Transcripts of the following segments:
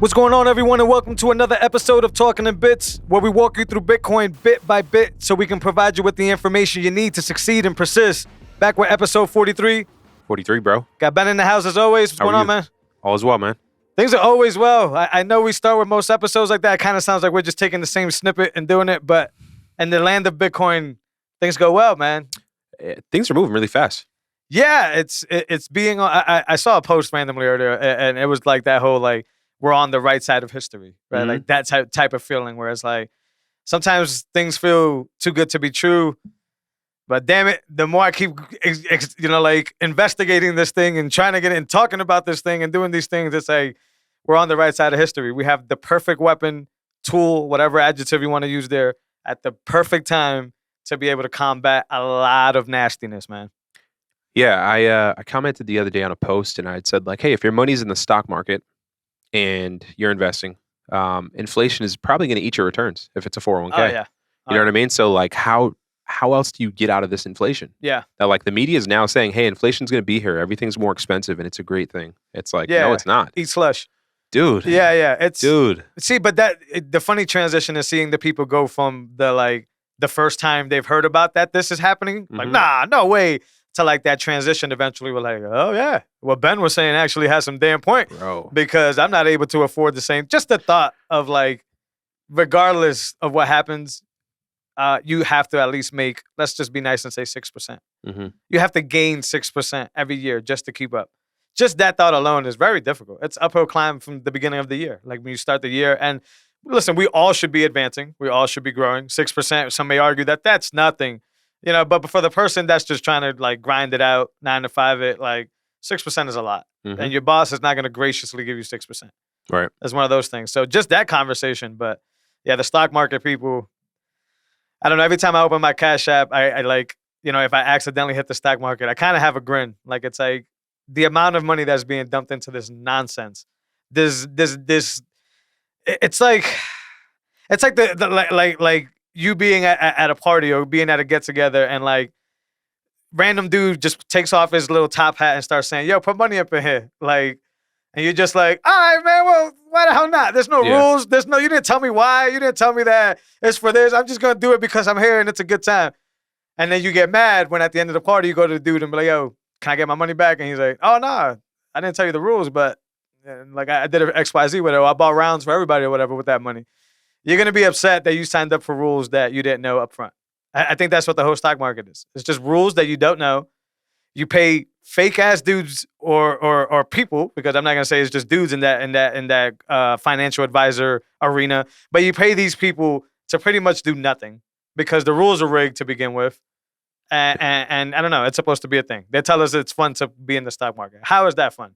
What's going on, everyone, and welcome to another episode of Talking in Bits, where we walk you through Bitcoin bit by bit so we can provide you with the information you need to succeed and persist. Back with episode 43. 43, bro. Got Ben in the house as always. What's going on, man? All is well, man. Things are always well. I know we start with most episodes like that. It kind of sounds like we're just taking the same snippet and doing it, but in the land of Bitcoin, things go well, man. Things are moving really fast. Yeah, it's being. I saw a post randomly earlier, and it was like that whole like, we're on the right side of history, right? Mm-hmm. Like that type of feeling where it's like, sometimes things feel too good to be true, but damn it, the more I keep, like investigating this thing and trying to get it and talking about this thing and doing these things, it's like, we're on the right side of history. We have the perfect weapon, tool, whatever adjective you want to use there, at the perfect time to be able to combat a lot of nastiness, man. Yeah, I commented the other day on a post and I had said like, hey, if your money's in the stock market and you're investing, inflation is probably going to eat your returns if it's a 401k. Oh, yeah. You know what I mean? So like, how else do you get out of this inflation? Yeah. That like the media is now saying, hey, inflation's going to be here. Everything's more expensive and it's a great thing. It's like, no, it's not. Eat slush. Dude. Yeah. Dude. See, but the funny transition is seeing the people go from the first time they've heard about that this is happening, like, nah, no way, to like that transition. Eventually we're like, oh yeah, what Ben was saying actually has some damn point. Bro. Because I'm not able to afford the same. Just the thought of like, regardless of what happens, you have to at least make, let's just be nice and say 6%. Mm-hmm. You have to gain 6% every year just to keep up. Just that thought alone is very difficult. It's uphill climb from the beginning of the year. Like when you start the year, and listen, we all should be advancing. We all should be growing. 6%, some may argue that that's nothing, but for the person that's just trying to like grind it out, 9 to 5 it, like 6% is a lot. Mm-hmm. And your boss is not going to graciously give you 6%. Right. That's one of those things. So just that conversation. But yeah, the stock market people, I don't know. Every time I open my Cash App, I like, if I accidentally hit the stock market, I kind of have a grin. Like it's like the amount of money that's being dumped into this nonsense. It's like like you being at a party or being at a get together and like random dude just takes off his little top hat and starts saying, yo, put money up in here. Like, and you're just like, all right, man, well, why the hell not? There's no rules. You didn't tell me why. You didn't tell me that it's for this. I'm just going to do it because I'm here and it's a good time. And then you get mad when at the end of the party, you go to the dude and be like, yo, can I get my money back? And he's like, oh, no, I didn't tell you the rules, but like I did an XYZ with it. Or I bought rounds for everybody or whatever with that money. You're going to be upset that you signed up for rules that you didn't know up front. I think that's what the whole stock market is. It's just rules that you don't know. You pay fake ass dudes or people, because I'm not going to say it's just dudes in that financial advisor arena, but you pay these people to pretty much do nothing because the rules are rigged to begin with. And I don't know, it's supposed to be a thing. They tell us it's fun to be in the stock market. How is that fun?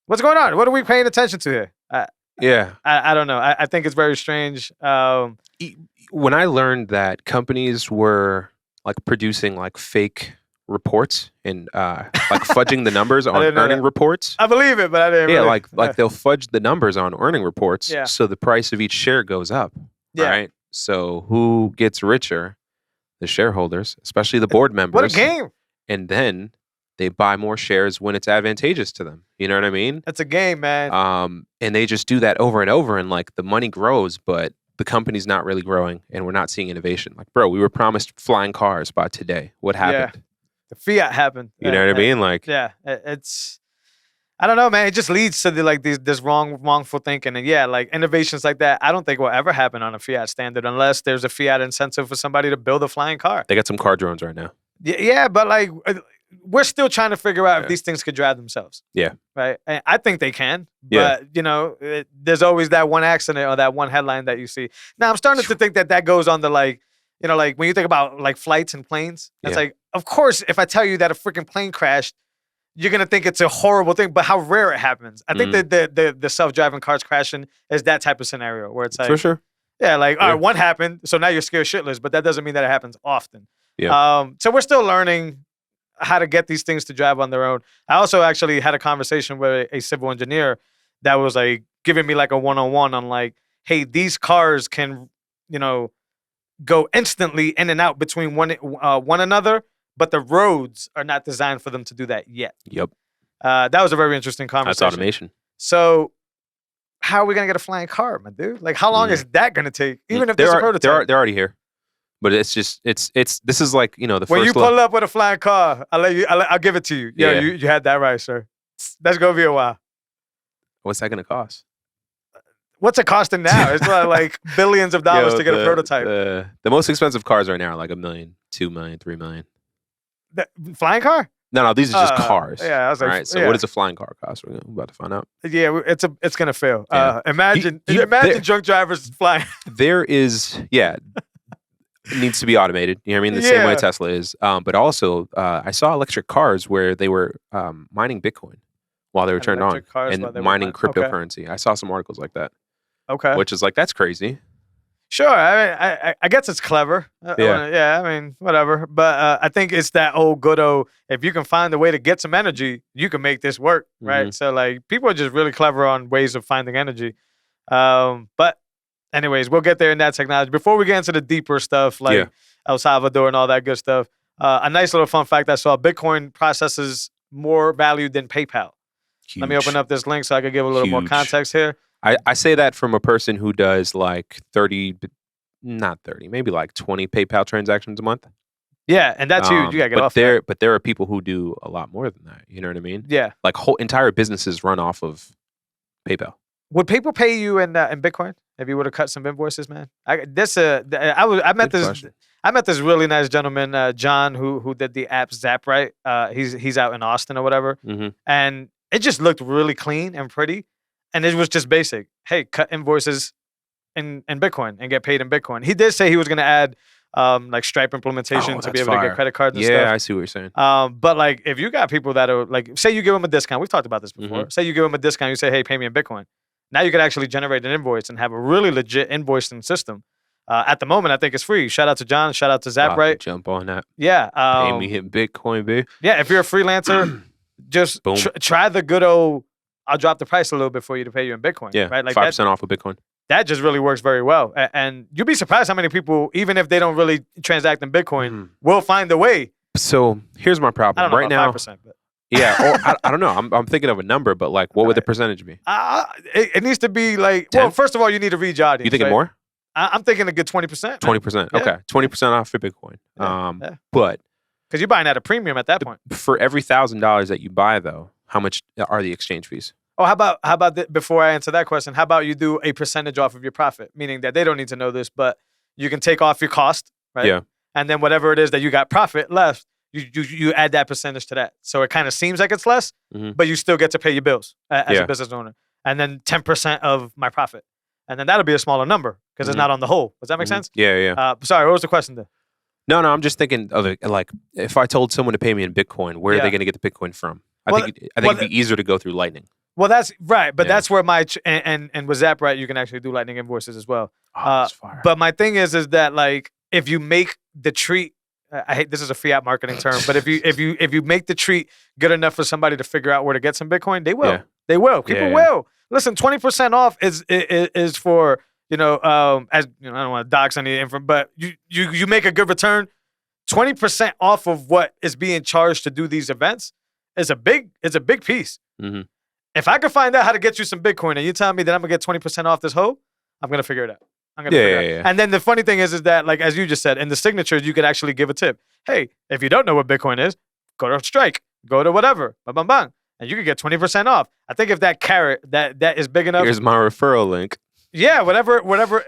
What's going on? What are we paying attention to here? I don't know. I think it's very strange. When I learned that companies were like producing like fake reports and like fudging the numbers on earning reports. I believe it, but I didn't. Yeah, really. like they'll fudge the numbers on earning reports, yeah. So the price of each share goes up. Yeah. Right. So who gets richer? The shareholders, especially the board members. What a game! And then they buy more shares when it's advantageous to them. You know what I mean? That's a game, man. And they just do that over and over, and like the money grows, but the company's not really growing, and we're not seeing innovation. Like, bro, we were promised flying cars by today. What happened? Yeah. The fiat happened. You know what I mean? Like, yeah, it's. I don't know, man. It just leads to this wrongful thinking, and yeah, like innovations like that. I don't think will ever happen on a fiat standard unless there's a fiat incentive for somebody to build a flying car. They got some car drones right now. Yeah, but like we're still trying to figure out if these things could drive themselves. Yeah, right. And I think they can, but there's always that one accident or that one headline that you see. Now I'm starting to think that goes on the like when you think about like flights and planes. It's like, of course, if I tell you that a freaking plane crashed, you're going to think it's a horrible thing, but how rare it happens. I think that the self-driving cars crashing is that type of scenario where it's like, for sure. Yeah, like, all right, one happened, so now you're scared shitless, but that doesn't mean that it happens often. Yeah. So we're still learning how to get these things to drive on their own. I also actually had a conversation with a civil engineer that was like giving me like a one-on-one on like, hey, these cars can, go instantly in and out between one another, but the roads are not designed for them to do that yet. Yep. That was a very interesting conversation. That's automation. So how are we gonna get a flying car, my dude? Like, how long is that gonna take? Even if there's a prototype, they're already here. But it's just this is like the when first. you pull up with a flying car, I'll give it to you. Yeah, you had that right, sir. That's gonna be a while. What's that gonna cost? What's it costing now? It's like billions of dollars to get a prototype. The most expensive cars right now are like $1 million, $2 million, $3 million. The flying car? No, these are just cars. Yeah, I was like, all right. So what does a flying car cost? We're about to find out. Yeah, it's gonna fail. Yeah. Imagine drunk drivers flying. There is, it needs to be automated. You know what I mean? The same way Tesla is. But also, I saw electric cars where they were mining Bitcoin while they were turned on and mining cryptocurrency. I saw some articles like that. Okay. Which is like, that's crazy. Sure. I guess it's clever. I mean, whatever. But I think it's that good old, if you can find a way to get some energy, you can make this work, right? Mm-hmm. So, like, people are just really clever on ways of finding energy. But anyways, we'll get there in that technology. Before we get into the deeper stuff, like El Salvador and all that good stuff, a nice little fun fact I saw, Bitcoin processes more value than PayPal. Huge. Let me open up this link so I can give a little more context here. I say that from a person who does like 30, not 30, maybe like 20 PayPal transactions a month. Yeah, and that's huge. You gotta get off that. But there are people who do a lot more than that. You know what I mean? Yeah. Like whole entire businesses run off of PayPal. Would people pay you in Bitcoin if you would have cut some invoices, man? I met this really nice gentleman, John, who did the app ZapRight. He's out in Austin or whatever, and it just looked really clean and pretty. And it was just basic. Hey, cut invoices in Bitcoin and get paid in Bitcoin. He did say he was going to add like Stripe implementation to be able to get credit cards and stuff. Yeah, I see what you're saying. But like, if you got people that are like, say you give them a discount. We've talked about this before. Say you give them a discount. You say, hey, pay me in Bitcoin. Now you can actually generate an invoice and have a really legit invoicing system. At the moment, I think it's free. Shout out to John. Shout out to ZapRight. Jump on that. Yeah. Pay me in Bitcoin, babe. Yeah, if you're a freelancer, just try the good old, I'll drop the price a little bit for you to pay you in Bitcoin. Yeah, right? Like 5% off of Bitcoin. That just really works very well. And you'd be surprised how many people, even if they don't really transact in Bitcoin, will find a way. So here's my problem. I don't know right now, 5%, but. Yeah, I don't know. I'm thinking of a number, but like, what would the percentage be? It needs to be like, 10? well, first of all, you need to read your audience. You thinking more? I'm thinking a good 20%. 20%. Yeah. Okay, 20% off for Bitcoin. But because you're buying at a premium at that point. For every $1,000 that you buy, though, how much are the exchange fees? Oh, how about before I answer that question? How about you do a percentage off of your profit, meaning that they don't need to know this, but you can take off your cost, right? Yeah. And then whatever it is that you got profit left, you add that percentage to that. So it kind of seems like it's less, but you still get to pay your bills as a business owner. And then 10% of my profit. And then that'll be a smaller number because it's not on the whole. Does that make sense? Yeah. Sorry, what was the question then? No, I'm just thinking of it like, if I told someone to pay me in Bitcoin, where are they going to get the Bitcoin from? I think it'd be easier to go through Lightning. Well, that's right, but that's where my and with ZapRight, you can actually do Lightning invoices as well. That's fire. But my thing is that like, if you make the treat, I hate this is a fiat marketing term, but if you make the treat good enough for somebody to figure out where to get some Bitcoin, they will. Yeah. They will. People will. Listen, 20% off is for as I don't want to dox any info, but you make a good return. 20% off of what is being charged to do these events is a big piece. Mm-hmm. If I could find out how to get you some Bitcoin and you tell me that I'm gonna get 20% off this whole, I'm gonna figure it out. I'm gonna figure it out. And then the funny thing is that, like, as you just said, in the signatures, you could actually give a tip. Hey, if you don't know what Bitcoin is, go to Strike, go to whatever, bang, bang, and you could get 20% off. I think if that carrot that is big enough. Here's my referral link. Yeah, whatever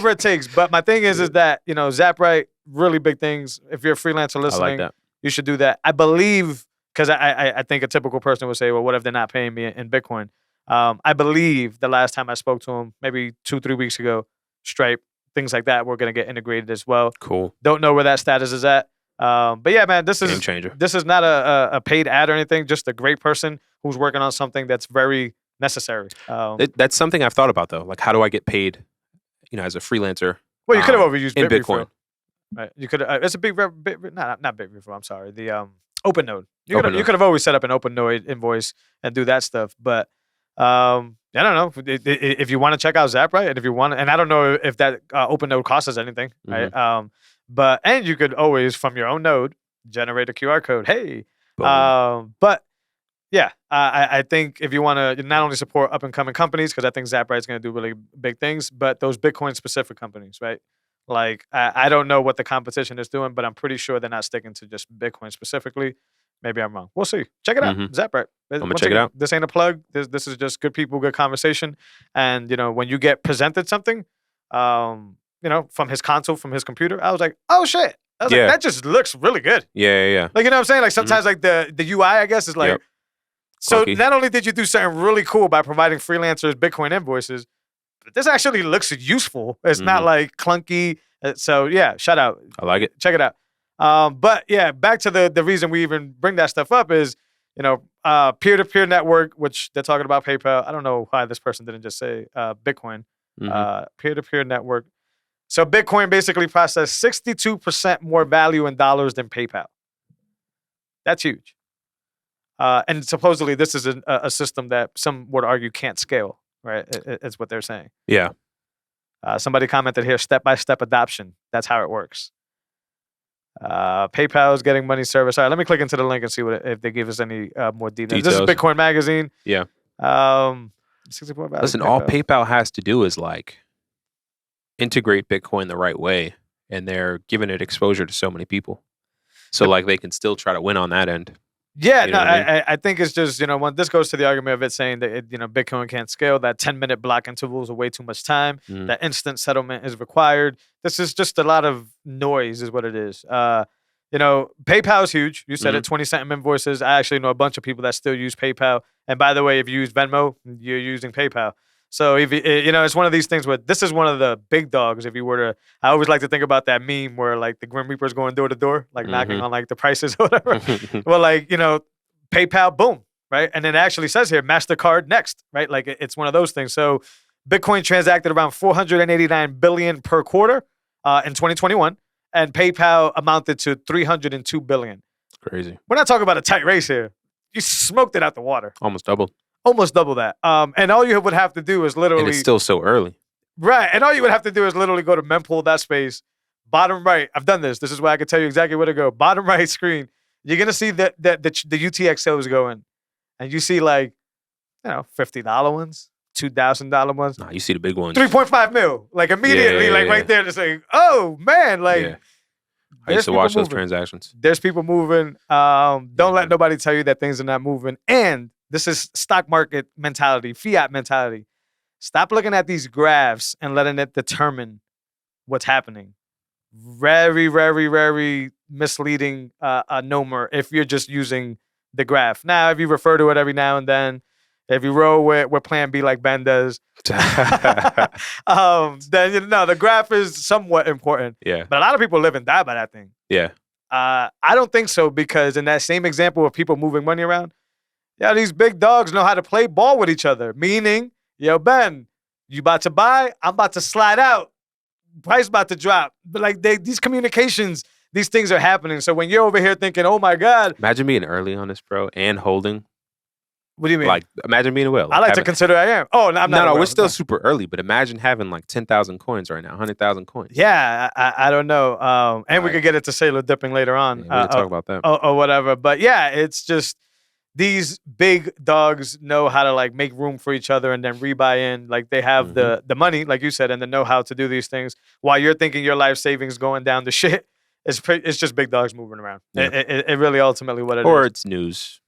it takes. But my thing is that, ZapRight, really big things. If you're a freelancer listening, you should do that. I believe, because I think a typical person would say, well, what if they're not paying me in Bitcoin? I believe the last time I spoke to him, maybe 2-3 weeks ago, Stripe, things like that, we're going to get integrated as well. Cool. Don't know where that status is at. But yeah, man, this is game changer. This is not a paid ad or anything, just a great person who's working on something that's very necessary. That's something I've thought about, though. Like, how do I get paid, as a freelancer? Well, you could have overused in Bitcoin. Right. You could. It's a big, not big referral. I'm sorry. The OpenNode. You could have always set up an OpenNode invoice and do that stuff. But I don't know if you want to check out Zaprite, and if you want, and I don't know if that open node costs us anything, right? But you could always from your own node generate a QR code. Hey, but yeah, I think if you want to not only support up and coming companies, because I think Zaprite is going to do really big things, but those Bitcoin specific companies, right? Like I don't know what the competition is doing, but I'm pretty sure they're not sticking to just Bitcoin specifically. Maybe I'm wrong. We'll see. Check it out. Zaprite. I'm gonna check it out. This ain't a plug. This is just good people, good conversation. And when you get presented something, from his console, from his computer, I was like, oh shit. I was like, that just looks really good. Yeah. Like what I'm saying? Like sometimes like the UI, I guess, is like so clunky. not only did you do something really cool by providing freelancers Bitcoin invoices, but this actually looks useful. It's not like clunky. So yeah, shout out. I like it. Check it out. But yeah, back to the reason we even bring that stuff up is, peer-to-peer network, which they're talking about PayPal. I don't know why this person didn't just say Bitcoin. Peer-to-peer network. So Bitcoin basically processed 62% more value in dollars than PayPal. That's huge. And supposedly this is a system that some would argue can't scale, right? It's what they're saying. Yeah. Somebody commented here, step-by-step adoption. That's how it works. PayPal is getting money service. All right, let me click into the link and see if they give us any more details. This is Bitcoin Magazine. Yeah. 64 Listen, all PayPal has to do is like integrate Bitcoin the right way, and they're giving it exposure to so many people. So like they can still try to win on that end. Yeah, I think it's just, when this goes to the argument of it saying that, Bitcoin can't scale, that 10-minute block intervals are way too much time, that instant settlement is required. This is just a lot of noise is what it is. PayPal is huge. You said it, 20-cent invoices. I actually know a bunch of people that still use PayPal. And by the way, if you use Venmo, you're using PayPal. So if it's one of these things where this is one of the big dogs. If you were to, I always like to think about that meme where like the Grim Reaper's going door to door, like knocking on like the prices or whatever. Well, like PayPal, boom, right? And it actually says here MasterCard next, right? Like it's one of those things. So Bitcoin transacted around 489 billion per quarter in 2021, and PayPal amounted to 302 billion. Crazy. We're not talking about a tight race here. You smoked it out the water. Almost doubled. Almost double that. And all you would have to do is literally... And it's still so early. Right. And all you would have to do is literally go to mempool that space. Bottom right. I've done this. This is where I can tell you exactly where to go. Bottom right screen. You're going to see the UTXOs going. And you see like, $50 ones, $2,000 ones. Nah, you see the big ones. 3.5 mil. Like immediately, right there to say, oh, man. Like, I used to watch those transactions. There's people moving. Don't let nobody tell you that things are not moving. And this is stock market mentality, fiat mentality. Stop looking at these graphs and letting it determine what's happening. Very, very, very misleading number if you're just using the graph. Now, if you refer to it every now and then, if you roll with plan B like Ben does, then the graph is somewhat important. Yeah. But a lot of people live and die by that thing. Yeah. I don't think so, because in that same example of people moving money around, these big dogs know how to play ball with each other. Meaning, Ben, you about to buy, I'm about to slide out. Price about to drop. But like these communications, these things are happening. So when you're over here thinking, oh my God. Imagine being early on this, bro, and holding. What do you mean? Like, imagine being a whale. I like to consider I am. Oh, no, I'm not. No, we're still super early, but imagine having like 10,000 coins right now, 100,000 coins. Yeah, I don't know. And we could get into Saylor dipping later on. Yeah, we can talk about that. Or whatever. But yeah, it's just these big dogs know how to like make room for each other and then rebuy in. Like they have the money, like you said, and the know-how to do these things. While you're thinking your life savings going down to shit, it's just big dogs moving around. Yeah. It really ultimately what it is. Or it's news.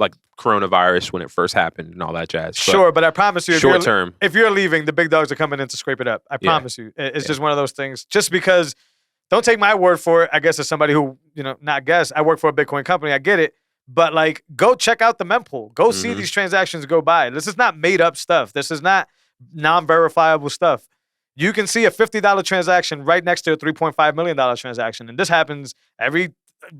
Like coronavirus when it first happened and all that jazz. Sure, but I promise you, short term, if you're leaving, the big dogs are coming in to scrape it up. I promise you. It's just one of those things. Just because, don't take my word for it. I guess as somebody who, I work for a Bitcoin company. I get it. But like, go check out the mempool. Go see these transactions go by. This is not made up stuff. This is not non-verifiable stuff. You can see a $50 transaction right next to a $3.5 million transaction. And this happens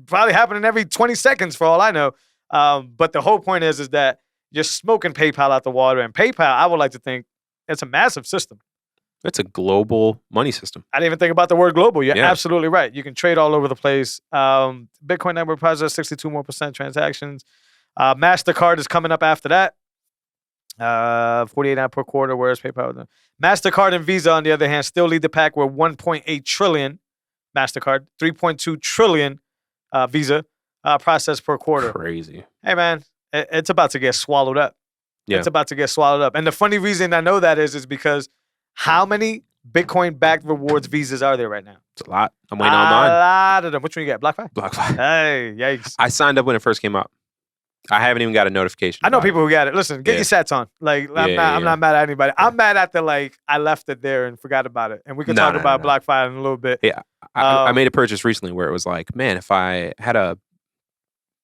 probably happening every 20 seconds for all I know. But the whole point is that you're smoking PayPal out the water. And PayPal, I would like to think, it's a massive system. It's a global money system. I didn't even think about the word global. You're absolutely right. You can trade all over the place. Bitcoin network processed 62% more transactions. MasterCard is coming up after that. $48 per quarter, whereas PayPal. MasterCard and Visa, on the other hand, still lead the pack with $1.8 trillion MasterCard, $3.2 trillion Visa processed per quarter. Crazy. Hey, man, it's about to get swallowed up. Yeah. It's about to get swallowed up. And the funny reason I know that is because how many Bitcoin-backed rewards visas are there right now? It's a lot. I'm waiting on mine. A lot of them. Which one you got? BlockFi? BlockFi. Hey, yikes. I signed up when it first came out. I haven't even got a notification. I know people who got it. Listen, get your sats on. Like, I'm not mad at anybody. I'm mad at I left it there and forgot about it. And we can talk about BlockFi in a little bit. Yeah. I made a purchase recently where it was like, man, if I had a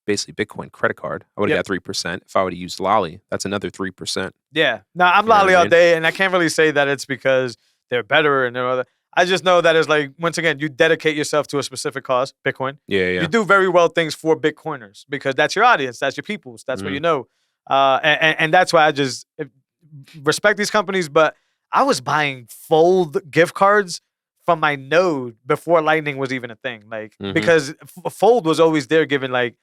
basically Bitcoin credit card, I would have got 3%. If I would have used Lolly, that's another 3%. Yeah. No, I'm Lolly all day, and I can't really say that it's because they're better and they're other. I just know that it's like, once again, you dedicate yourself to a specific cause, Bitcoin. Yeah. You do very well things for Bitcoiners because that's your audience, that's your peoples, that's what you know. And that's why I just respect these companies. But I was buying Fold gift cards from my node before Lightning was even a thing. Like, because Fold was always there giving like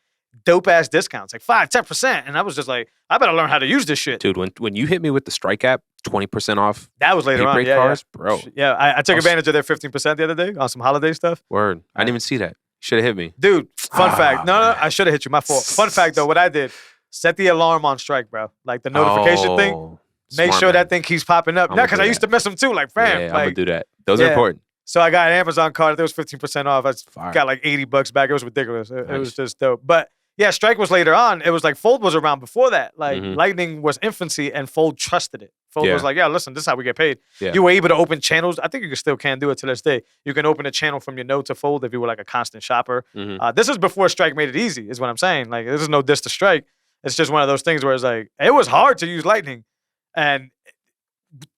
dope ass discounts, like 5-10%. And I was just like, I better learn how to use this shit. Dude, when you hit me with the Strike app, 20% off. That was later on. Cars, bro. Yeah, I took advantage of their 15% the other day on some holiday stuff. Word. I didn't even see that. Should have hit me. Dude, fun fact. No, I should have hit you. My fault. Fun fact though, what I did, set the alarm on Strike, bro. Like the notification thing. Make sure that thing keeps popping up. No, because I used to miss them too. Like, fam. Yeah, I'm going to do that. Those are important. So I got an Amazon card. There was 15% off. I got like $80 back. It was ridiculous. It was just dope. But yeah, Strike was later on. It was like Fold was around before that. Like Lightning was infancy and Fold trusted it. Fold was like, yeah, listen, this is how we get paid. Yeah. You were able to open channels. I think you still can do it to this day. You can open a channel from your node to Fold if you were like a constant shopper. This is before Strike made it easy, is what I'm saying. Like, this is no diss to Strike. It's just one of those things where it's like, it was hard to use Lightning. And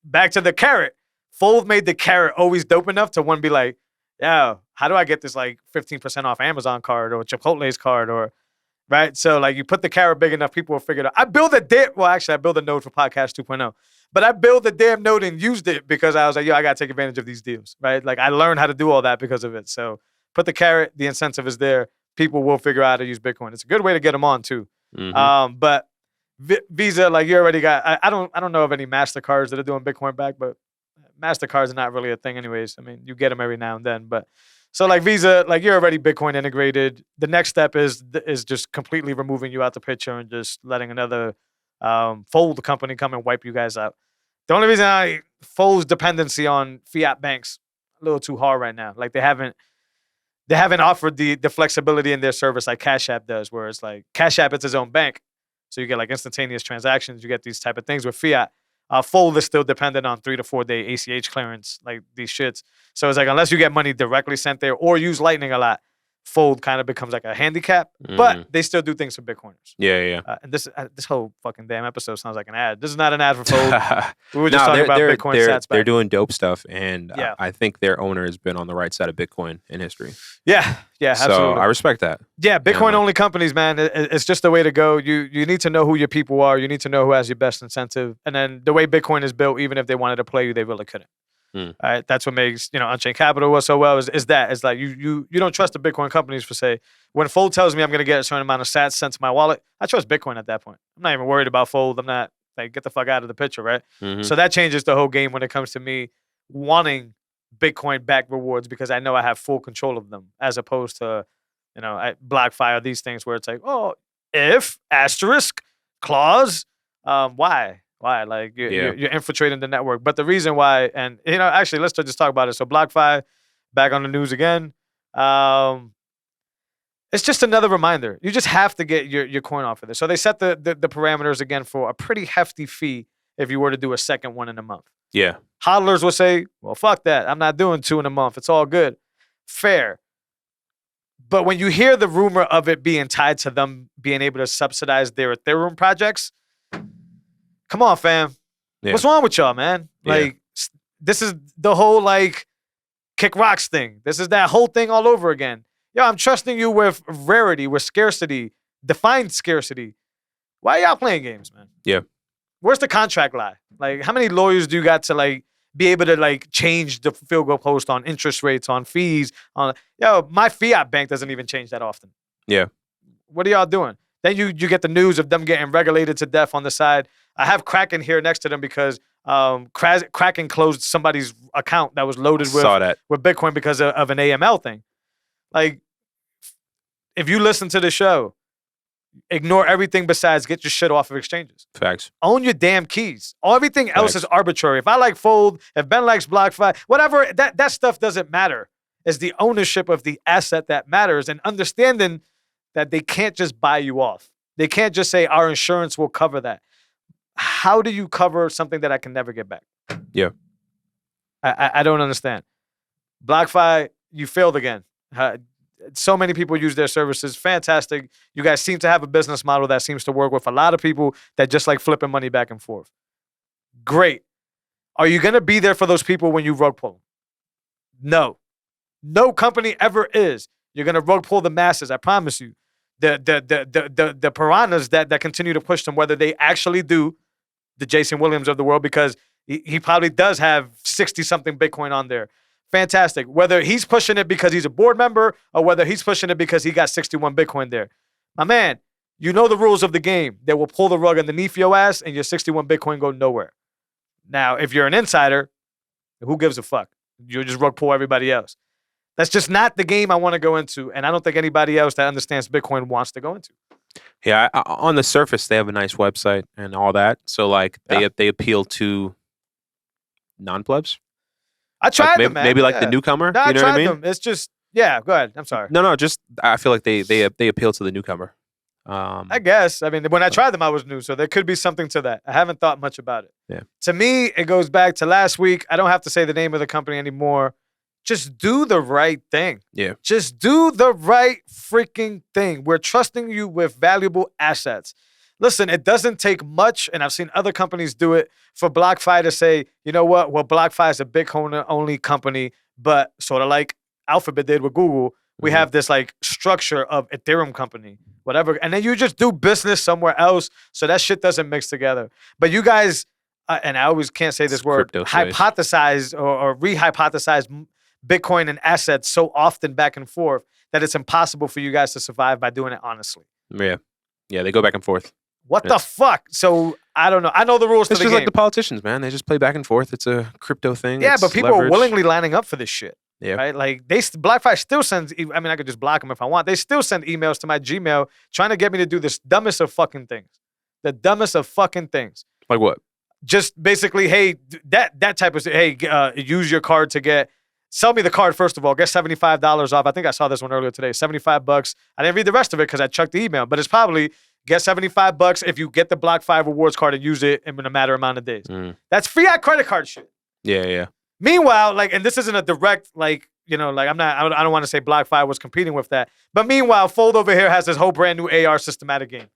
back to the carrot. Fold made the carrot always dope enough to one be like, yeah, how do I get this like 15% off Amazon card or Chipotle's card or right? So like you put the carrot big enough, people will figure it out. I built a node for Podcast 2.0, but I built the damn node and used it because I was like, yo, I got to take advantage of these deals, right? Like I learned how to do all that because of it. So put the carrot, the incentive is there. People will figure out how to use Bitcoin. It's a good way to get them on too. But Visa, like you already got, I don't know of any MasterCards that are doing Bitcoin back, but MasterCards are not really a thing anyways. I mean, you get them every now and then, but so like Visa, like you're already Bitcoin integrated. The next step is just completely removing you out the picture and just letting another Fold company come and wipe you guys out. The only reason Fold's dependency on fiat banks a little too hard right now. Like they haven't offered the flexibility in their service like Cash App does, where it's like Cash App, it's its own bank. So you get like instantaneous transactions, you get these type of things with fiat. Fold is still dependent on 3 to 4 day ACH clearance, like these shits. So it's like unless you get money directly sent there or use Lightning a lot, Fold kind of becomes like a handicap. But they still do things for Bitcoiners. Yeah. And this whole fucking damn episode sounds like an ad. This is not an ad for Fold. We were just talking about Bitcoin sats back. They're doing dope stuff, and I think their owner has been on the right side of Bitcoin in history. Yeah, absolutely. So I respect that. Yeah, Bitcoin-only companies, man, it's just the way to go. You need to know who your people are. You need to know who has your best incentive. And then the way Bitcoin is built, even if they wanted to play you, they really couldn't. All right, that's what makes Unchained Capital work so well. Is that it's like you don't trust the Bitcoin companies for say when Fold tells me I'm gonna get a certain amount of sats sent to my wallet. I trust Bitcoin at that point. I'm not even worried about Fold. I'm not like get the fuck out of the picture, right? So that changes the whole game when it comes to me wanting Bitcoin backed rewards because I know I have full control of them as opposed to BlockFi or these things where it's like, oh, if asterisk clause, why? Why? Like you're infiltrating the network. But the reason why, and actually, let's just talk about it. So BlockFi, back on the news again. It's just another reminder. You just have to get your coin off of this. So they set the parameters again for a pretty hefty fee if you were to do a second one in a month. Yeah. Hodlers will say, well, fuck that. I'm not doing 2 in a month. It's all good. Fair. But when you hear the rumor of it being tied to them being able to subsidize their Ethereum projects, come on, fam. Yeah. What's wrong with y'all, man? Like, this is the whole, like, kick rocks thing. This is that whole thing all over again. Yo, I'm trusting you with rarity, with scarcity, defined scarcity. Why are y'all playing games, man? Yeah. Where's the contract lie? Like, how many lawyers do you got to, like, be able to, like, change the field goal post on interest rates, on fees? My fiat bank doesn't even change that often. Yeah. What are y'all doing? Then you get the news of them getting regulated to death on the side. I have Kraken here next to them because Kraken closed somebody's account that was loaded with Bitcoin because of an AML thing. Like, if you listen to the show, ignore everything besides get your shit off of exchanges. Facts. Own your damn keys. Everything else is arbitrary. If I like Fold, if Ben likes BlockFi, whatever, that stuff doesn't matter. It's the ownership of the asset that matters, and understanding that they can't just buy you off. They can't just say our insurance will cover that. How do you cover something that I can never get back? Yeah. I don't understand. BlockFi, you failed again. So many people use their services. Fantastic. You guys seem to have a business model that seems to work with a lot of people that just like flipping money back and forth. Great. Are you going to be there for those people when you rug pull them? No. No company ever is. You're going to rug pull the masses. I promise you. The piranhas that continue to push them, whether they actually do, the Jason Williams of the world, because he probably does have 60-something Bitcoin on there. Fantastic. Whether he's pushing it because he's a board member or whether he's pushing it because he got 61 Bitcoin there. My man, you know the rules of the game. They will pull the rug underneath your ass and your 61 Bitcoin go nowhere. Now, if you're an insider, who gives a fuck? You'll just rug pull everybody else. That's just not the game I want to go into, and I don't think anybody else that understands Bitcoin wants to go into. Yeah, on the surface, they have a nice website and all that. So, like, they appeal to non-plebs. I tried them, man. Maybe like the newcomer. No, you know what I mean? Them. It's just, yeah, go ahead. I'm sorry. No, just I feel like they appeal to the newcomer. I guess. I mean, when I tried them, I was new, so there could be something to that. I haven't thought much about it. Yeah. To me, it goes back to last week. I don't have to say the name of the company anymore. Just do the right thing. Yeah. Just do the right freaking thing. We're trusting you with valuable assets. Listen, it doesn't take much, and I've seen other companies do it, for BlockFi to say, you know what? Well, BlockFi is a Bitcoin-only company, but sort of like Alphabet did with Google, we have this like structure of Ethereum company, whatever, and then you just do business somewhere else so that shit doesn't mix together. But you guys, and I always can't say this word, hypothesize or re-hypothesize Bitcoin and assets so often back and forth that it's impossible for you guys to survive by doing it honestly. Yeah. Yeah, they go back and forth. What the fuck? So, I don't know. I know the rules to the game. It's just like the politicians, man. They just play back and forth. It's a crypto thing. Yeah, but people are willingly lining up for this shit. Yeah. Right? Like, BlockFi still sends, I mean, I could just block them if I want. They still send emails to my Gmail trying to get me to do this dumbest of fucking things. The dumbest of fucking things. Like what? Just basically, hey, that type of, hey, use your card to get, sell me the card first of all, get $75 off. I think I saw this one earlier today, $75. I didn't read the rest of it because I chucked the email, but it's probably get $75 if you get the BlockFi rewards card and use it in a matter amount of days. That's fiat credit card shit. Yeah. Meanwhile, like, and this isn't a direct, like, you know, like I don't want to say BlockFi was competing with that. But meanwhile, Fold over here has this whole brand new AR systematic game.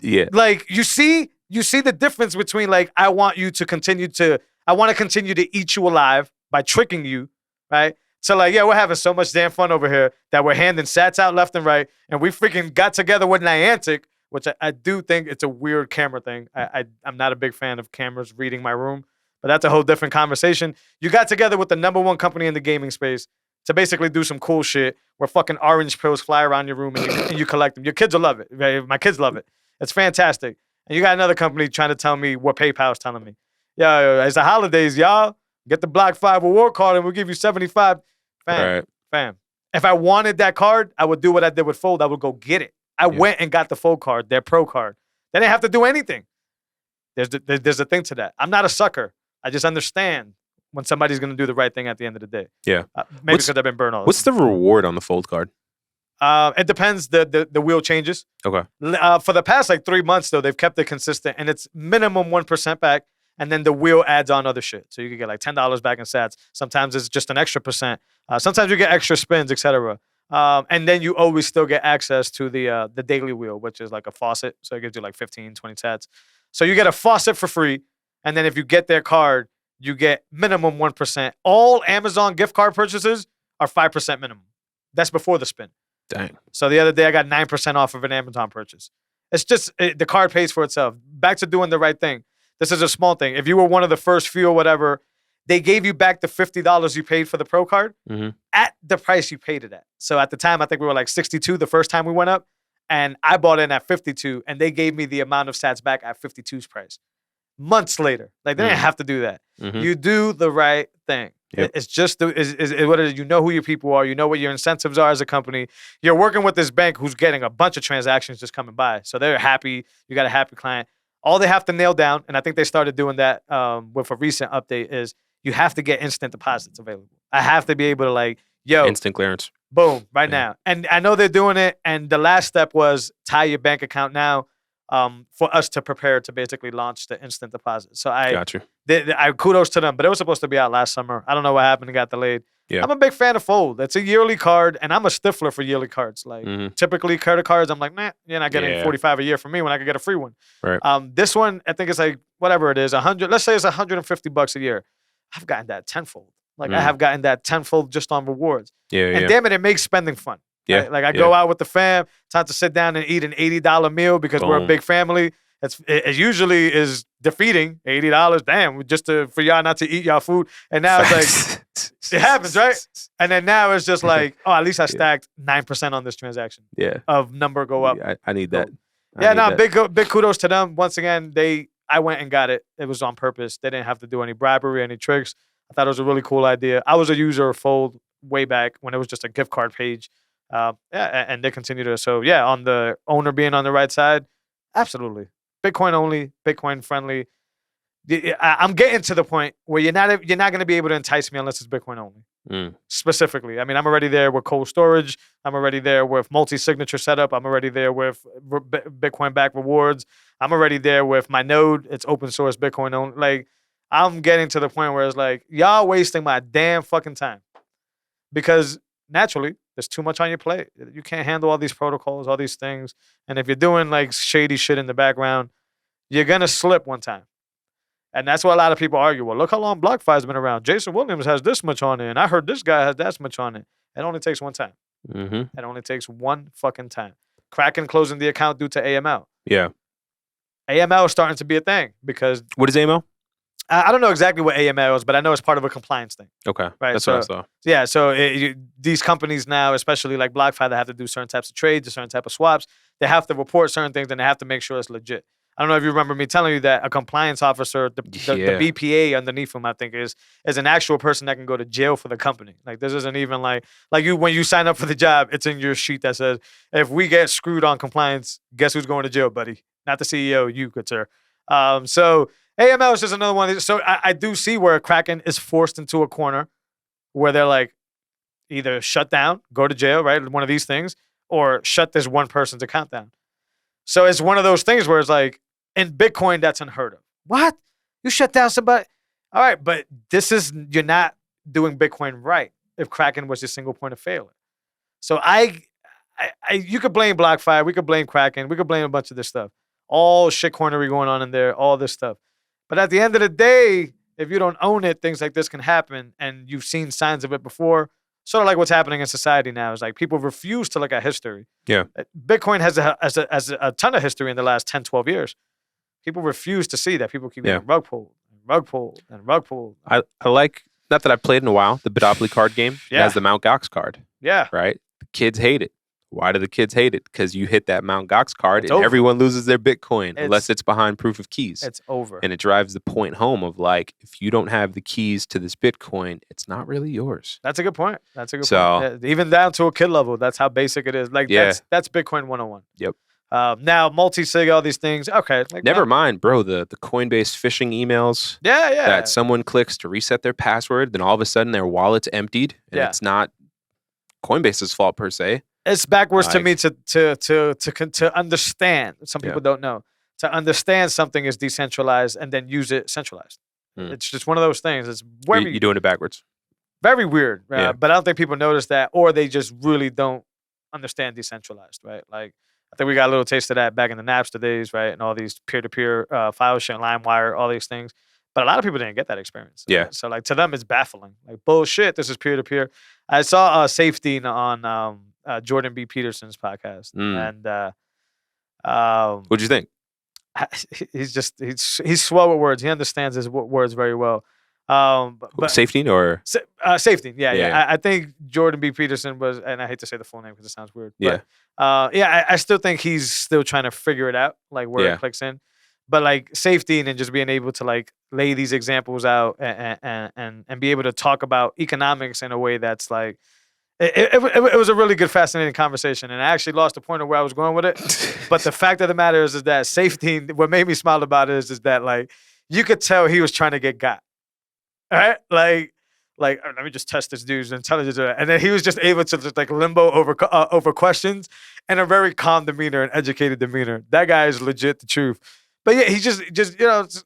Yeah. Like, you see the difference between, like, I want to continue to eat you alive by tricking you, right? So, like, yeah, we're having so much damn fun over here that we're handing sats out left and right, and we freaking got together with Niantic, which I do think it's a weird camera thing. I'm not a big fan of cameras reading my room, but that's a whole different conversation. You got together with the #1 company in the gaming space to basically do some cool shit where fucking orange pills fly around your room and you collect them. Your kids will love it. Right? My kids love it. It's fantastic. And you got another company trying to tell me what PayPal's telling me. Yo, it's the holidays, y'all. Get the BlockFi reward card and we'll give you 75. Fam. If I wanted that card, I would do what I did with Fold. I would go get it. I went and got the Fold card, their pro card. They didn't have to do anything. There's a thing to that. I'm not a sucker. I just understand when somebody's going to do the right thing at the end of the day. Yeah. Maybe because I've been burned all What's the reward on the Fold card? It depends. The wheel changes. Okay. For the past like 3 months, though, they've kept it consistent, and it's minimum 1% back. And then the wheel adds on other shit. So you can get like $10 back in sats. Sometimes it's just an extra percent. Sometimes you get extra spins, etc. And then you always still get access to the daily wheel, which is like a faucet. So it gives you like 15, 20 sats. So you get a faucet for free. And then if you get their card, you get minimum 1%. All Amazon gift card purchases are 5% minimum. That's before the spin. Dang. So the other day I got 9% off of an Amazon purchase. It's just, the card pays for itself. Back to doing the right thing. This is a small thing. If you were one of the first few or whatever, they gave you back the $50 you paid for the pro card at the price you paid it at. So at the time, I think we were like 62 the first time we went up. and I bought in at 52, and they gave me the amount of sats back at 52's price. Months later, like they didn't have to do that. You do the right thing. Yep. It's just what it is. You know who your people are. You know what your incentives are as a company. You're working with this bank who's getting a bunch of transactions just coming by, so they're happy. You got a happy client. All they have to nail down, and I think they started doing that with a recent update, is you have to get instant deposits available. I have to be able to like, yo, instant clearance. Boom, right now. And I know they're doing it. And the last step was tie your bank account now for us to prepare to basically launch the instant deposit. So I got you. I kudos to them, but it was supposed to be out last summer. I don't know what happened. It got delayed. Yeah. I'm a big fan of Fold. It's a yearly card, and I'm a stiffler for yearly cards. Like typically credit cards, I'm like, nah, you're not getting 45 a year from me when I could get a free one. Right. This one, I think it's like whatever it is, 100. Let's say it's $150 a year. I've gotten that tenfold. Like I have gotten that tenfold just on rewards. And damn it makes spending fun. Yeah. Right? Like I go out with the fam, time to sit down and eat an $80 meal because we're a big family. It usually is defeating $80. Damn, just for y'all not to eat y'all food. And now it's like it happens, right? And then now it's just like, oh, at least I stacked 9% on this transaction. Yeah. Of number go up. Yeah, I need that. Big kudos to them. Once again, I went and got it. It was on purpose. They didn't have to do any bribery, any tricks. I thought it was a really cool idea. I was a user of Fold way back when it was just a gift card page. And they continue to. So on the owner being on the right side, absolutely. Bitcoin only, Bitcoin friendly. I'm getting to the point where you're not going to be able to entice me unless it's Bitcoin only. Specifically, I mean, I'm already there with cold storage. I'm already there with multi-signature setup. I'm already there with Bitcoin back rewards. I'm already there with my node. It's open source Bitcoin only. Like I'm getting to the point where it's like y'all wasting my damn fucking time because naturally there's too much on your plate. You can't handle all these protocols, all these things, and if you're doing like shady shit in the background, you're gonna slip one time. And that's why a lot of people argue, well, look how long BlockFi's been around. Jason Williams has this much on it, and I heard this guy has that much on it. It only takes one time. It only takes one fucking time. Kraken closing the account due to AML. Yeah. AML is starting to be a thing because... What is AML? I don't know exactly what AML is, but I know it's part of a compliance thing. Okay. Right? That's what I saw. Yeah, so these companies now, especially like BlockFi, they have to do certain types of trades, a certain type of swaps. They have to report certain things, and they have to make sure it's legit. I don't know if you remember me telling you that a compliance officer, the BPA underneath him, I think, is an actual person that can go to jail for the company. Like this isn't even like you when you sign up for the job, it's in your sheet that says, if we get screwed on compliance, guess who's going to jail, buddy? Not the CEO, you, good sir. So AML is just another one. So I do see where Kraken is forced into a corner where they're like, either shut down, go to jail, right? One of these things, or shut this one person's account down. So it's one of those things where it's like, in Bitcoin, that's unheard of. What? You shut down somebody? All right, but you're not doing Bitcoin right if Kraken was your single point of failure. So you could blame BlockFi, we could blame Kraken, we could blame a bunch of this stuff. All shitcoinery going on in there, all this stuff. But at the end of the day, if you don't own it, things like this can happen, and you've seen signs of it before. Sort of like what's happening in society now is like people refuse to look at history. Yeah. Bitcoin has a ton of history in the last 10, 12 years. People refuse to see that. People keep getting rug pulled. I like, not that I've played in a while, the Bitopoly card game. It has the Mt. Gox card. Yeah. Right? The kids hate it. Why do the kids hate it? Because you hit that Mt. Gox card and over. Everyone loses their Bitcoin unless it's behind proof of keys. It's over. And it drives the point home of like, if you don't have the keys to this Bitcoin, it's not really yours. That's a good point. Point. Yeah, even down to a kid level, that's how basic it is. Like that's Bitcoin 101. Yep. Now multi-sig, all these things. Okay. Like, never mind, bro. The Coinbase phishing emails. Yeah. That someone clicks to reset their password, then all of a sudden their wallet's emptied, and it's not Coinbase's fault per se. It's backwards to me to understand. Some people don't know. To understand something is decentralized and then use it centralized. It's just one of those things. It's you're doing it backwards. Very weird. But I don't think people notice that, or they just really don't understand decentralized, right? Like I think we got a little taste of that back in the Napster days, right? And all these peer-to-peer file sharing, LimeWire, all these things. But a lot of people didn't get that experience. Yeah. So like to them, it's baffling. Like bullshit. This is peer-to-peer. I saw Safety on Jordan B. Peterson's podcast, and what'd you think? He's swell with words. He understands his words very well. But Safety or safety, yeah. I think Jordan B. Peterson was, and I hate to say the full name because it sounds weird. Yeah. But, I still think he's still trying to figure it out, like where it clicks in. But like safety and just being able to like lay these examples out and be able to talk about economics in a way that's like it was a really good, fascinating conversation. And I actually lost the point of where I was going with it. But the fact of the matter is that safety, what made me smile about it is that like you could tell he was trying to get got. All right, like let me just test this dude's intelligence, and then he was just able to just like limbo over questions and a very calm demeanor and educated demeanor. That guy is legit the truth. But yeah, he just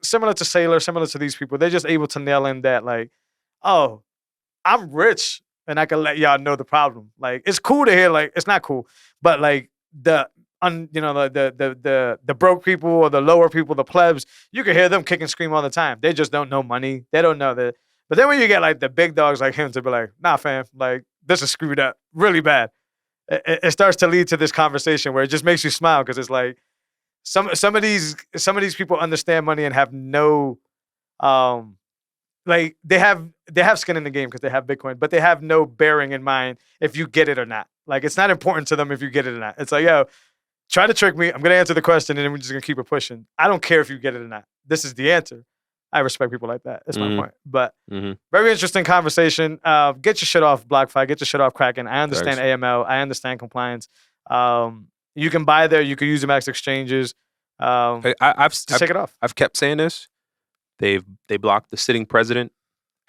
similar to Saylor, similar to these people, they're just able to nail in that like, oh, I'm rich and I can let y'all know the problem. Like it's cool to hear, like it's not cool, but like the broke people or the lower people, the plebs, you can hear them kick and scream all the time. They just don't know money. They don't know that. But then when you get like the big dogs like him to be like, nah, fam, like this is screwed up really bad. It starts to lead to this conversation where it just makes you smile because it's like some of these people understand money and have no like they have skin in the game because they have Bitcoin, but they have no bearing in mind if you get it or not. Like it's not important to them if you get it or not. It's like, yo, try to trick me. I'm going to answer the question and then we're just going to keep it pushing. I don't care if you get it or not. This is the answer. I respect people like that. That's my point. But very interesting conversation. Get your shit off BlockFi. Get your shit off Kraken. I understand AML. I understand compliance. You can buy there. You can use the max exchanges. I've take it off. I've kept saying this. They blocked the sitting president.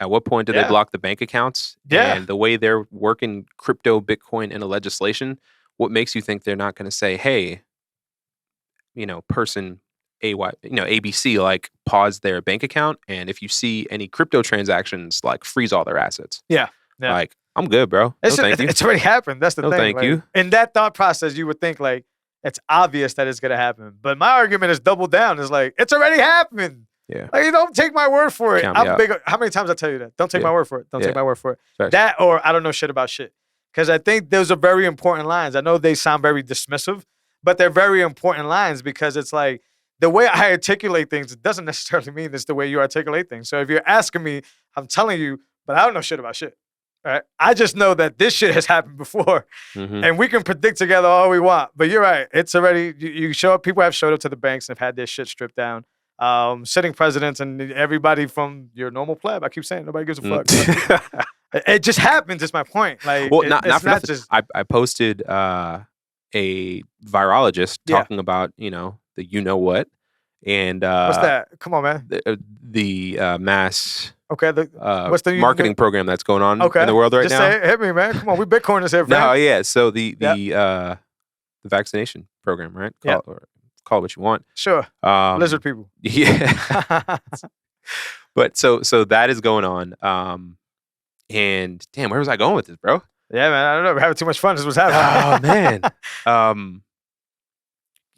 At what point did they block the bank accounts? Yeah. And the way they're working crypto, Bitcoin into legislation, what makes you think they're not going to say, hey, person ABC, like pause their bank account, and if you see any crypto transactions, like freeze all their assets. Yeah. Like I'm good, bro. No, thank you. It's already happened. That's the thing. Thank you. In that thought process, you would think like it's obvious that it's gonna happen. But my argument is double down. Is like it's already happened. Yeah. Like you don't take my word for it. I'm big. How many times I tell you that? Don't take my word for it. Don't take my word for it. Facts. That or I don't know shit about shit. Because I think those are very important lines. I know they sound very dismissive, but they're very important lines because it's like the way I articulate things, it doesn't necessarily mean it's the way you articulate things. So if you're asking me, I'm telling you, but I don't know shit about shit. Right? I just know that this shit has happened before. And we can predict together all we want. But you're right. It's already, you show up, people have showed up to the banks and have had their shit stripped down. Sitting presidents and everybody from your normal pleb. I keep saying nobody gives a fuck. It just happens, is my point. Like, well, not for nothing. Just... I posted a virologist talking about, the what. And what's that? Come on, man. The mass what's the marketing program that's going on in the world right just now? Say it. Hit me, man. Come on, we Bitcoiners here, fam. No, yeah. So the vaccination program, right? Call it what you want. Sure. Lizard people. Yeah. But so that is going on. And damn, where was I going with this, bro? Yeah, man. I don't know. We're having too much fun. This was happening. Oh man.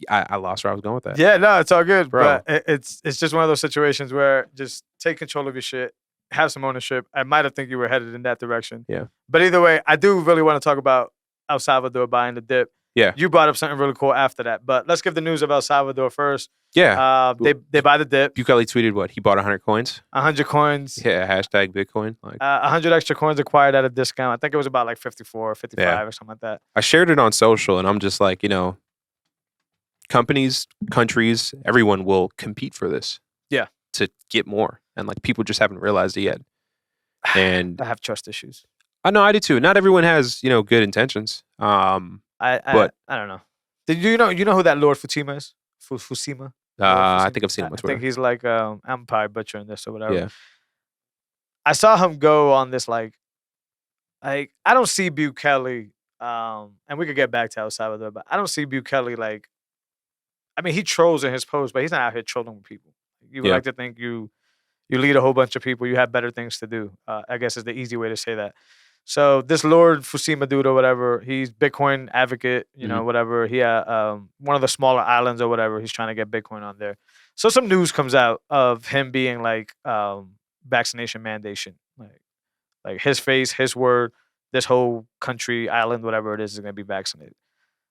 I lost where I was going with that. Yeah, no, it's all good, bro. But it's just one of those situations where just take control of your shit, have some ownership. I might have think you were headed in that direction. Yeah. But either way, I do really want to talk about El Salvador buying the dip. Yeah. You brought up something really cool after that, but let's give the news of El Salvador first. Yeah. They buy the dip. Bukele tweeted what? He bought 100 coins? 100 coins. Yeah, hashtag Bitcoin. 100 extra coins acquired at a discount. I think it was about like 54, 55 or something like that. I shared it on social and I'm just like, companies, countries, everyone will compete for this. Yeah. To get more. And like people just haven't realized it yet. And I have trust issues. I know I do too. Not everyone has, good intentions. I don't know. Did you know who that Lord Fatima is? Fusima? I think I've seen him on I Twitter. think he's like I'm probably butchering this or whatever. Yeah. I saw him go on this like I don't see Bukele and we could get back to El Salvador, but I don't see Bukele like I mean he trolls in his posts, but he's not out here trolling with people. You would like to think you lead a whole bunch of people, you have better things to do. I guess is the easy way to say that. So this Lord Fusima dude or whatever, he's Bitcoin advocate, whatever. He one of the smaller islands or whatever. He's trying to get Bitcoin on there. So some news comes out of him being like vaccination mandation, like his face, his word. This whole country, island, whatever it is going to be vaccinated.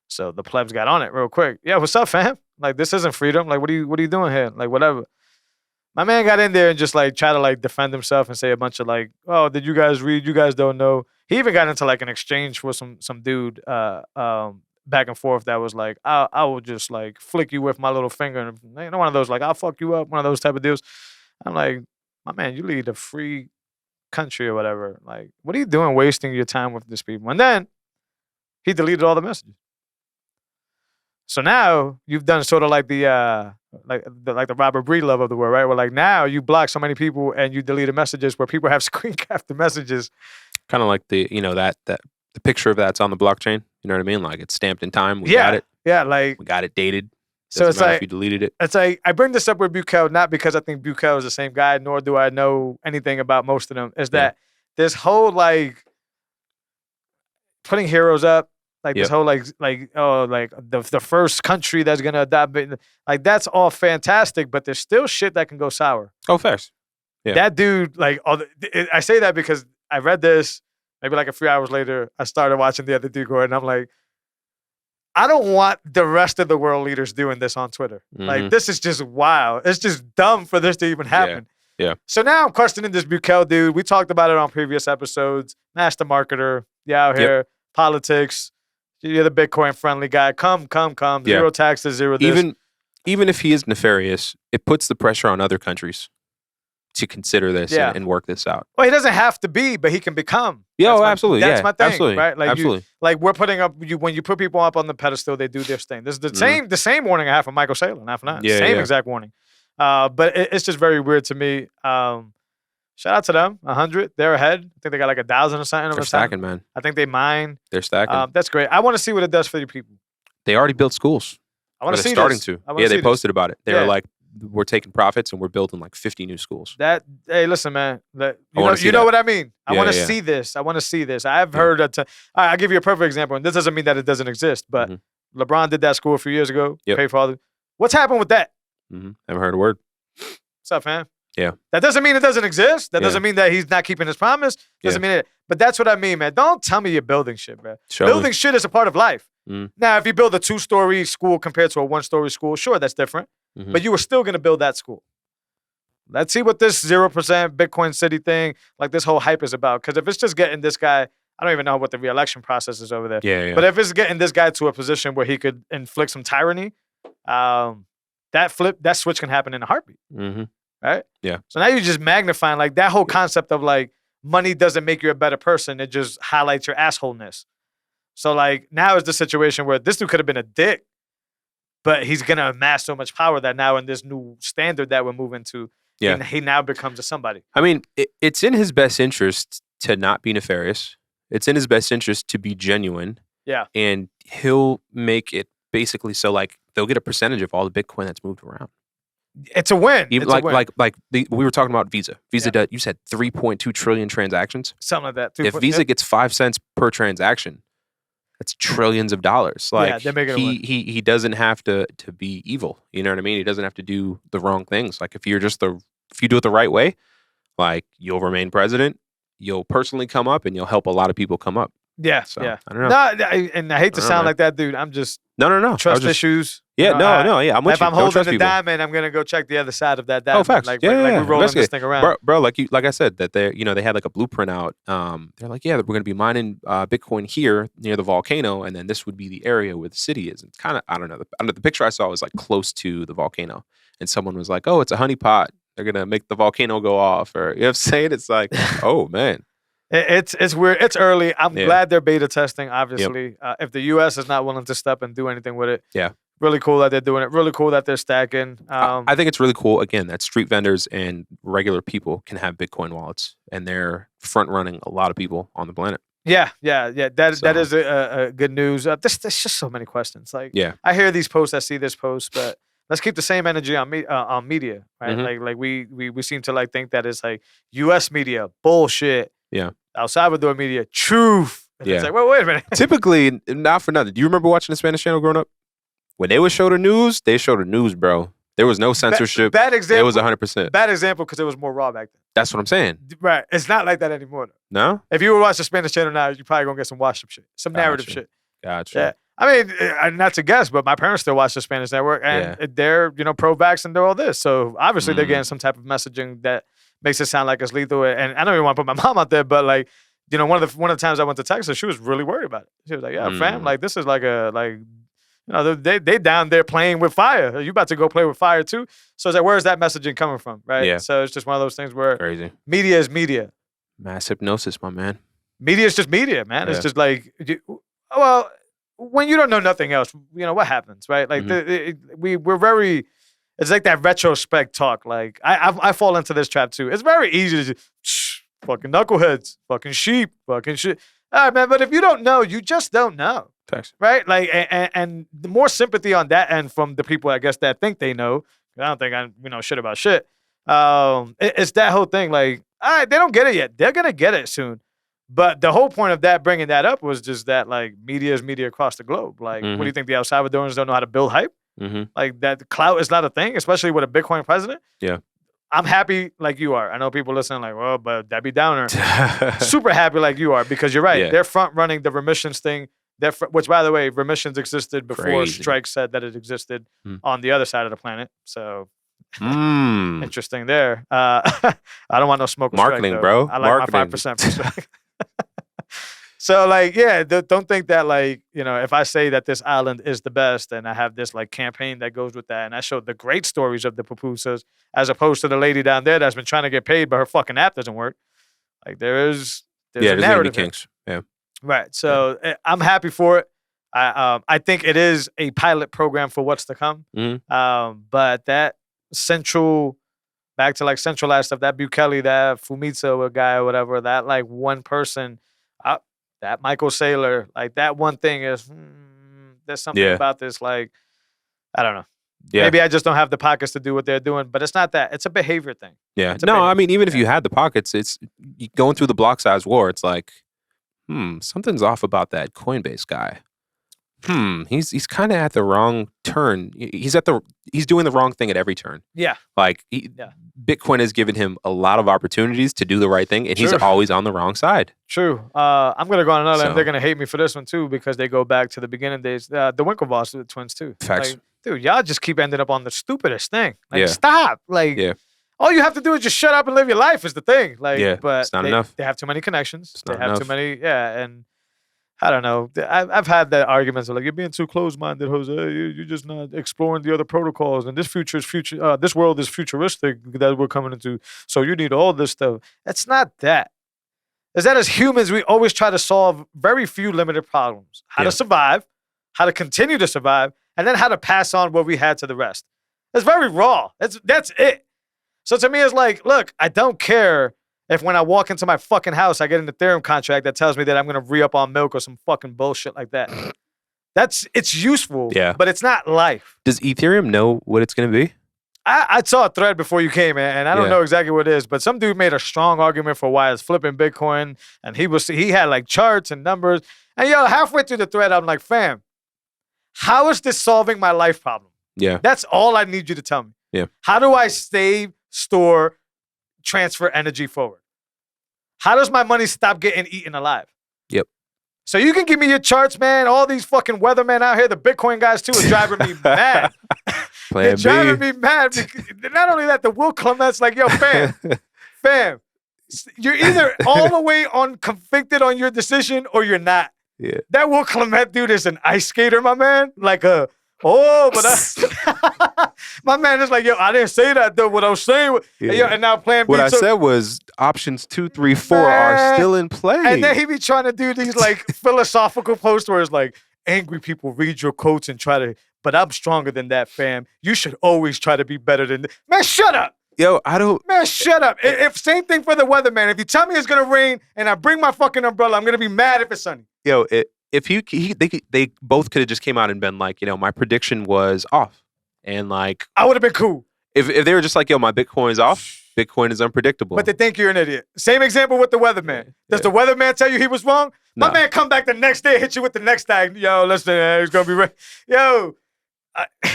So the plebs got on it real quick. Yeah, what's up, fam? Like this isn't freedom. Like what are you doing here? Like whatever. My man got in there and just like try to like defend himself and say a bunch of like, oh, did you guys read? You guys don't know. He even got into like an exchange with some dude back and forth that was like, I will just like flick you with my little finger. And you know, one of those like, I'll fuck you up. One of those type of deals. I'm like, my man, you lead a free country or whatever. Like, what are you doing wasting your time with these people? And then he deleted all the messages. So now you've done sort of like the Robert Breedlove of the world, right? Where like now you block so many people and you deleted messages where people have screen capped the messages. Kind of like the the picture of that's on the blockchain. You know what I mean? Like it's stamped in time. We got it. Yeah, like we got it dated. So it's like if you deleted it. It's like I bring this up with Bukel not because I think Bukel is the same guy, nor do I know anything about most of them. Is that this whole like putting heroes up. Like this whole like the first country that's gonna adopt it, like that's all fantastic, but there's still shit that can go sour. Oh, facts. Yeah. That dude, like, I say that because I read this. Maybe like a few hours later, I started watching the other dude go, and I'm like, I don't want the rest of the world leaders doing this on Twitter. Mm-hmm. Like this is just wild. It's just dumb for this to even happen. Yeah. So now I'm questioning this Bukel dude. We talked about it on previous episodes. Master marketer, out here, politics. You're the Bitcoin friendly guy. Come. Zero taxes, zero this. Even if he is nefarious, it puts the pressure on other countries to consider this and work this out. Well, he doesn't have to be, but he can become. Yeah, absolutely. That's my thing, absolutely. right? Like absolutely. Like we're putting up when you put people up on the pedestal, they do this thing. This is the same warning I have from Michael Saylor, not for nothing. Same exact warning. But it's just very weird to me. Shout out to them, 100. They're ahead. I think they got like 1,000 or something. They're stacking, man. I think they mine. They're stacking. That's great. I want to see what it does for you people. They already built schools. I want to see They're starting this. to. Yeah, they posted about it. They were like, we're taking profits and we're building like 50 new schools. Hey, listen, man. You know what I mean? I want to see this. I want to see this. I've heard that. I'll give you a perfect example. And this doesn't mean that it doesn't exist, but LeBron did that school a few years ago. Paid for all the. What's happened with that? Haven't heard a word. What's up, fam? Yeah. That doesn't mean it doesn't exist. That doesn't mean that he's not keeping his promise. Doesn't mean it. But that's what I mean, man. Don't tell me you're building shit, man. Building shit is a part of life. Now, if you build a 2-story school compared to a 1-story school, sure, that's different. But you were still going to build that school. Let's see what this 0% Bitcoin City thing, like this whole hype is about. Because if it's just getting this guy, I don't even know what the re-election process is over there. Yeah. But if it's getting this guy to a position where he could inflict some tyranny, that switch can happen in a heartbeat. Right? Yeah. So now you're just magnifying like that whole concept of like money doesn't make you a better person. It just highlights your assholeness. So like now is the situation where this dude could have been a dick, but he's going to amass so much power that now in this new standard that we're moving to, he now becomes a somebody. I mean, it's in his best interest to not be nefarious. It's in his best interest to be genuine. Yeah. And he'll make it basically so like they'll get a percentage of all the Bitcoin that's moved around. It's a win. Even we were talking about Visa. Visa, you said 3.2 trillion transactions. Something like that. If Visa gets 5 cents per transaction, that's trillions of dollars. Like they're making he doesn't have to be evil. You know what I mean? He doesn't have to do the wrong things. Like if you do it the right way, like you'll remain president, you'll personally come up, and you'll help a lot of people come up. Yeah, so, yeah. I don't know. No, and I hate to sound like that, dude. I'm just no. Trust issues. Yeah, no. Yeah, I'm with you. If I'm holding the diamond, I'm gonna go check the other side of that diamond. Oh, facts. Like we're rolling this thing around, bro. Like I said, that they had like a blueprint out. They're like, we're gonna be mining Bitcoin here near the volcano, and then this would be the area where the city is. And it's kind of, I don't know. The picture I saw was like close to the volcano, and someone was like, "Oh, it's a honeypot. They're gonna make the volcano go off," or you know what I'm saying? It's like, oh man. It's weird. It's early. I'm glad they're beta testing, obviously. If the U.S. is not willing to step and do anything with it, really cool that they're doing it. Really cool that they're stacking. I think it's really cool, again, that street vendors and regular people can have Bitcoin wallets, and they're front-running a lot of people on the planet. Yeah. That is a good news. There's just so many questions. Like, I hear these posts, I see this post, but let's keep the same energy on media, right? Like we seem to like think that it's like U.S. media, bullshit. Yeah. El Salvador media, truth. And it's like, wait a minute. Typically, not for nothing. Do you remember watching the Spanish channel growing up? When they would show the news, bro. There was no censorship. Bad example. It was 100%. Bad example because it was more raw back then. That's what I'm saying. Right. It's not like that anymore, though. No? If you were watching the Spanish channel now, you're probably going to get some washed up shit. Some narrative shit. Gotcha. Yeah. I mean, not to guess, but my parents still watch the Spanish network, and they're pro-vax and they're all this. So obviously they're getting some type of messaging that makes it sound like it's lethal. And I don't even want to put my mom out there, but like, one of the times I went to Texas, she was really worried about it. She was like, "Yeah, fam, like this is like they down there playing with fire. Are you about to go play with fire too?" So it's like, where's that messaging coming from, right? Yeah. So it's just one of those things where crazy. Media is media. Mass hypnosis, my man. Media is just media, man. It's just like, well, when you don't know nothing else, what happens, right? Like we're very. It's like that retrospect talk. Like I fall into this trap too. It's very easy to just, fucking knuckleheads, fucking sheep, fucking shit. All right, man. But if you don't know, you just don't know. Thanks. Right? Like, and the more sympathy on that end from the people, I guess, that think they know. I don't think I know shit about shit. It's that whole thing. Like, all right, they don't get it yet. They're gonna get it soon. But the whole point of that, bringing that up, was just that like media is media across the globe. Like, what do you think the El Salvadorans don't know how to build hype? Like that clout is not a thing, especially with a Bitcoin president. Yeah. I'm happy like you are. I know people listening like, well, but Debbie Downer. Super happy like you are because you're right. Yeah. They're front running the remissions thing. Which, by the way, remissions existed before Strike said that it existed on the other side of the planet. So interesting there. I don't want no smoke. Marketing, Strike, bro. I like my 5% for Strike. So like, yeah, don't think that like, if I say that this island is the best and I have this like campaign that goes with that and I showed the great stories of the pupusas as opposed to the lady down there that's been trying to get paid but her fucking app doesn't work. Like there's a narrative. Kinks. Yeah. Right. So I'm happy for it. I think it is a pilot program for what's to come. But that back to like centralized stuff, that Bukele, that Fumitsa guy or whatever, that like one person, that Michael Saylor, like that one thing is, there's something about this, like, I don't know. Yeah. Maybe I just don't have the pockets to do what they're doing, but it's not that. It's a behavior thing. Yeah. No, I mean, even if you had the pockets, it's going through the block size war. It's like, something's off about that Coinbase guy. He's kind of at the wrong turn. He's doing the wrong thing at every turn. Yeah. Like Bitcoin has given him a lot of opportunities to do the right thing, and he's always on the wrong side. True. I'm gonna go on another, and they're gonna hate me for this one too because they go back to the beginning days. The Winklevoss twins too. Facts. Like, dude, y'all just keep ending up on the stupidest thing. Like, stop. Like, all you have to do is just shut up and live your life is the thing. Like, but it's not enough. They have too many connections. They have too many. Yeah, and I don't know. I've had that arguments of like, you're being too close-minded, Jose. You're just not exploring the other protocols. And this world is futuristic that we're coming into. So you need all this stuff. It's not that. It's that as humans, we always try to solve very few limited problems. How to survive, how to continue to survive, and then how to pass on what we had to the rest. It's very raw. That's it. So to me, it's like, look, I don't care if when I walk into my fucking house, I get an Ethereum contract that tells me that I'm going to re-up on milk or some fucking bullshit like that. It's useful, but it's not life. Does Ethereum know what it's going to be? I saw a thread before you came, and I don't know exactly what it is, but some dude made a strong argument for why it's flipping Bitcoin, and he had like charts and numbers. And halfway through the thread, I'm like, fam, how is this solving my life problem? Yeah. That's all I need you to tell me. Yeah. How do I save, store, transfer energy forward? How does my money stop getting eaten alive? Yep. So you can give me your charts, man. All these fucking weathermen out here, the Bitcoin guys too, are driving me mad. They're driving me mad. Because, not only that, the Will Clement's like, yo, fam, you're either all the way convicted on your decision or you're not. Yeah. That Will Clement dude is an ice skater, my man. Like my man is like, yo, I didn't say that though. What I was saying, and now Plan B. What I said was options 2, 3, 4 are still in play. And then he be trying to do these like philosophical posts where it's like, angry people read your quotes and but I'm stronger than that, fam. You should always try to be better than man. Shut up. Yo, I don't. Man, shut up. If same thing for the weatherman. If you tell me it's gonna rain and I bring my fucking umbrella, I'm gonna be mad if it's sunny. Yo, if they both could have just came out and been like, my prediction was off, and like I would have been cool. If they were just like, yo, my Bitcoin's off, Bitcoin is unpredictable. But they think you're an idiot. Same example with the weatherman. Does the weatherman tell you he was wrong? No. My man come back the next day, hit you with the next tag. Yo, listen, it's gonna be yo.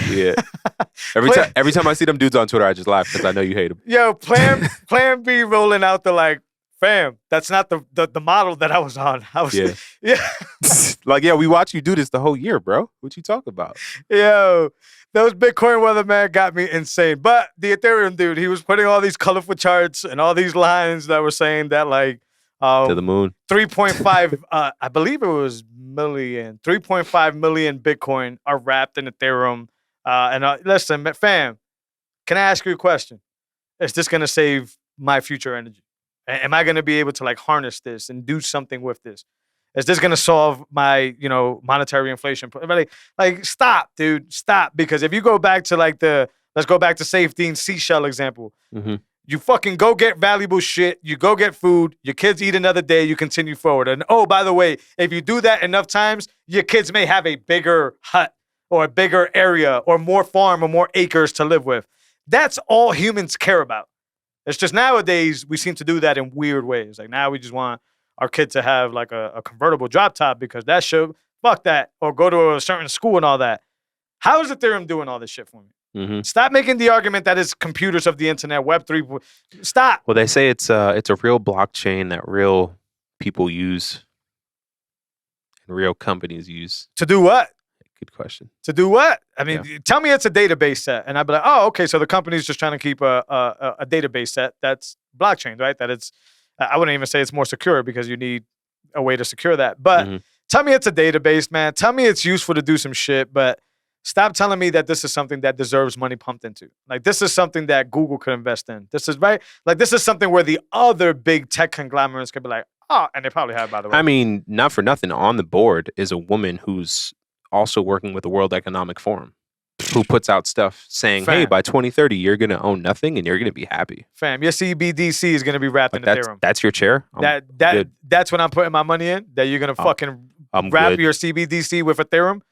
Yeah. Every time I see them dudes on Twitter, I just laugh because I know you hate them. Yo, Plan B rolling out the like fam, that's not the model that I was on. I was, yeah. Like, yeah, we watch you do this the whole year, bro. What you talking about? Yo, those Bitcoin weatherman got me insane. But the Ethereum dude, he was putting all these colorful charts and all these lines that were saying that like to the moon. 3.5, I believe it was million, 3.5 million Bitcoin are wrapped in Ethereum. Listen, fam, can I ask you a question? Is this going to save my future energy? Am I going to be able to like harness this and do something with this? Is this going to solve my, monetary inflation? Like, stop, dude, stop. Because if you go back to like let's go back to Safety and Seashell example. Mm-hmm. You fucking go get valuable shit. You go get food. Your kids eat another day. You continue forward. And oh, by the way, if you do that enough times, your kids may have a bigger hut or a bigger area or more farm or more acres to live with. That's all humans care about. It's just nowadays we seem to do that in weird ways. Like now we just want our kid to have like a convertible drop top because that should, fuck that, or go to a certain school and all that. How is Ethereum doing all this shit for me? Mm-hmm. Stop making the argument that it's computers of the internet, Web3. Stop. Well, they say it's a real blockchain that real people use and real companies use. To do what? Good question. To do what? I mean, tell me it's a database set. And I'd be like, oh, okay, so the company's just trying to keep a database set that's blockchain, right? That it's, I wouldn't even say it's more secure because you need a way to secure that. But tell me it's a database, man. Tell me it's useful to do some shit, but stop telling me that this is something that deserves money pumped into. Like, this is something that Google could invest in. This is, right? Like, this is something where the other big tech conglomerates could be like, oh, and they probably have, by the way. I mean, not for nothing, on the board is a woman who's also working with the World Economic Forum, who puts out stuff saying, hey, by 2030, you're going to own nothing and you're going to be happy. Fam, your CBDC is going to be wrapped in Ethereum. That's your chair? That's what I'm putting my money in, that you're going to fucking wrap your CBDC with Ethereum.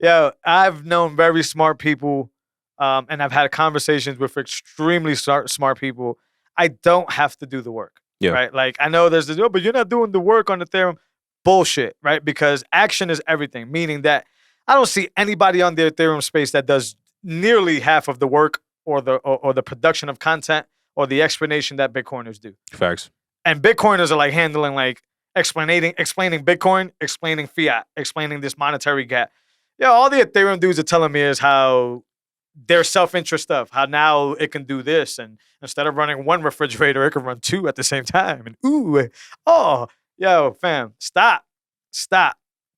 Yo, I've known very smart people, and I've had conversations with extremely smart people. I don't have to do the work, right? Like, I know there's but you're not doing the work on Ethereum. Bullshit, right? Because action is everything, meaning that I don't see anybody on the Ethereum space that does nearly half of the work or the production of content or the explanation that Bitcoiners do. Facts. And Bitcoiners are like handling like explaining Bitcoin, explaining fiat, explaining this monetary gap. Yeah, all the Ethereum dudes are telling me is how their self-interest stuff, how now it can do this, and instead of running one refrigerator, it can run two at the same time. And yo, fam, stop.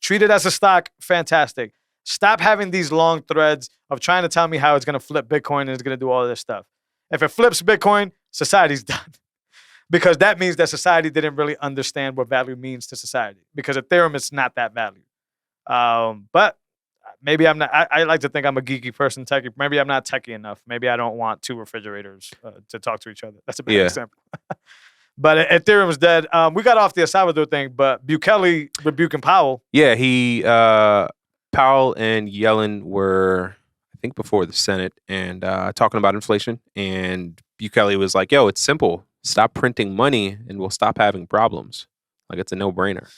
Treat it as a stock, fantastic. Stop having these long threads of trying to tell me how it's going to flip Bitcoin and it's going to do all this stuff. If it flips Bitcoin, society's done. Because that means that society didn't really understand what value means to society. Because Ethereum is not that value. But maybe I'm not, I like to think I'm a geeky person, techie. Maybe I'm not techie enough. Maybe I don't want two refrigerators to talk to each other. That's a bad example. But Ethereum's dead. We got off the El Salvador thing, but Bukele rebuking Powell. Yeah, Powell and Yellen were, I think, before the Senate and talking about inflation. And Bukele was like, yo, it's simple. Stop printing money and we'll stop having problems. Like, it's a no-brainer.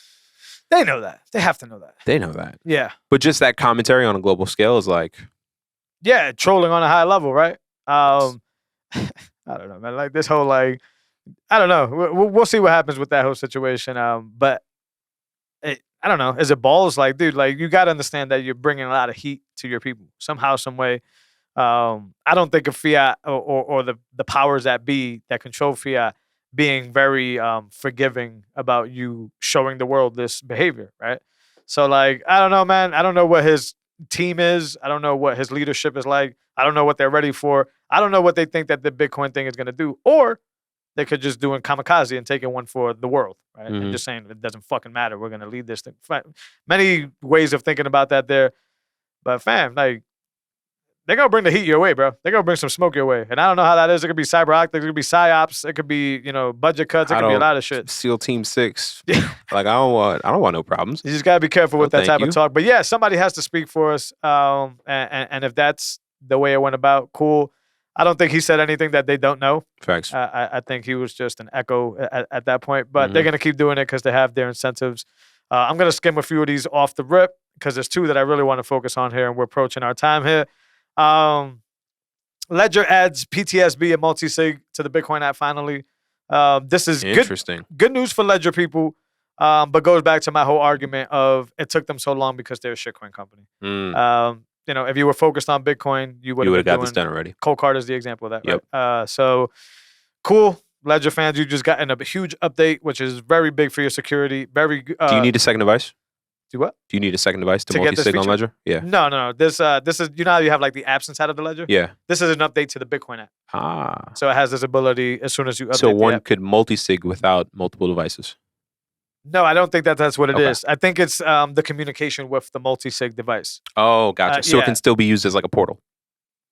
They know that. They have to know that. They know that. Yeah. But just that commentary on a global scale is like... Yeah, trolling on a high level, right? I don't know, man. Like, this whole, like... I don't know. We'll see what happens with that whole situation. But I don't know. Is it balls? Like, dude, like, you got to understand that you're bringing a lot of heat to your people somehow, some way. I don't think of fiat or the powers that be that control fiat being very forgiving about you showing the world this behavior, right? So, like, I don't know, man. I don't know what his team is. I don't know what his leadership is like. I don't know what they're ready for. I don't know what they think that the Bitcoin thing is going to do. Or they could just do a kamikaze and taking one for the world, right? Mm-hmm. And just saying it doesn't fucking matter. We're going to lead this thing. Many ways of thinking about that there. But fam, like, they're going to bring the heat your way, bro. They're going to bring some smoke your way. And I don't know how that is. It could be cyber optics. It could be psyops. It could be, budget cuts. It could be a lot of shit. SEAL Team 6. Like, I don't want no problems. You just got to be careful with that type of talk. But yeah, somebody has to speak for us. And if that's the way it went about, cool. I don't think he said anything that they don't know. Facts. I think he was just an echo at that point. But they're going to keep doing it because they have their incentives. I'm going to skim a few of these off the rip because there's two that I really want to focus on here, and we're approaching our time here. Ledger adds PTSB and Multisig to the Bitcoin app finally. This is interesting. Good news for Ledger people, but goes back to my whole argument of it took them so long because they're a shitcoin company. If you were focused on Bitcoin, you would have got this done already. Cold Card is the example of that. Yep. Right? So cool. Ledger fans, you just gotten a huge update, which is very big for your security. Very. Do you need a second device? Do what? Do you need a second device to multi-sig on Ledger? Yeah. No. This is how you have like the apps inside of the Ledger. Yeah. This is an update to the Bitcoin app. So it has this ability as soon as you update. So one could multi-sig without multiple devices. No, I don't think that's what it is. I think it's the communication with the multi-sig device. Oh, gotcha. So it can still be used as like a portal.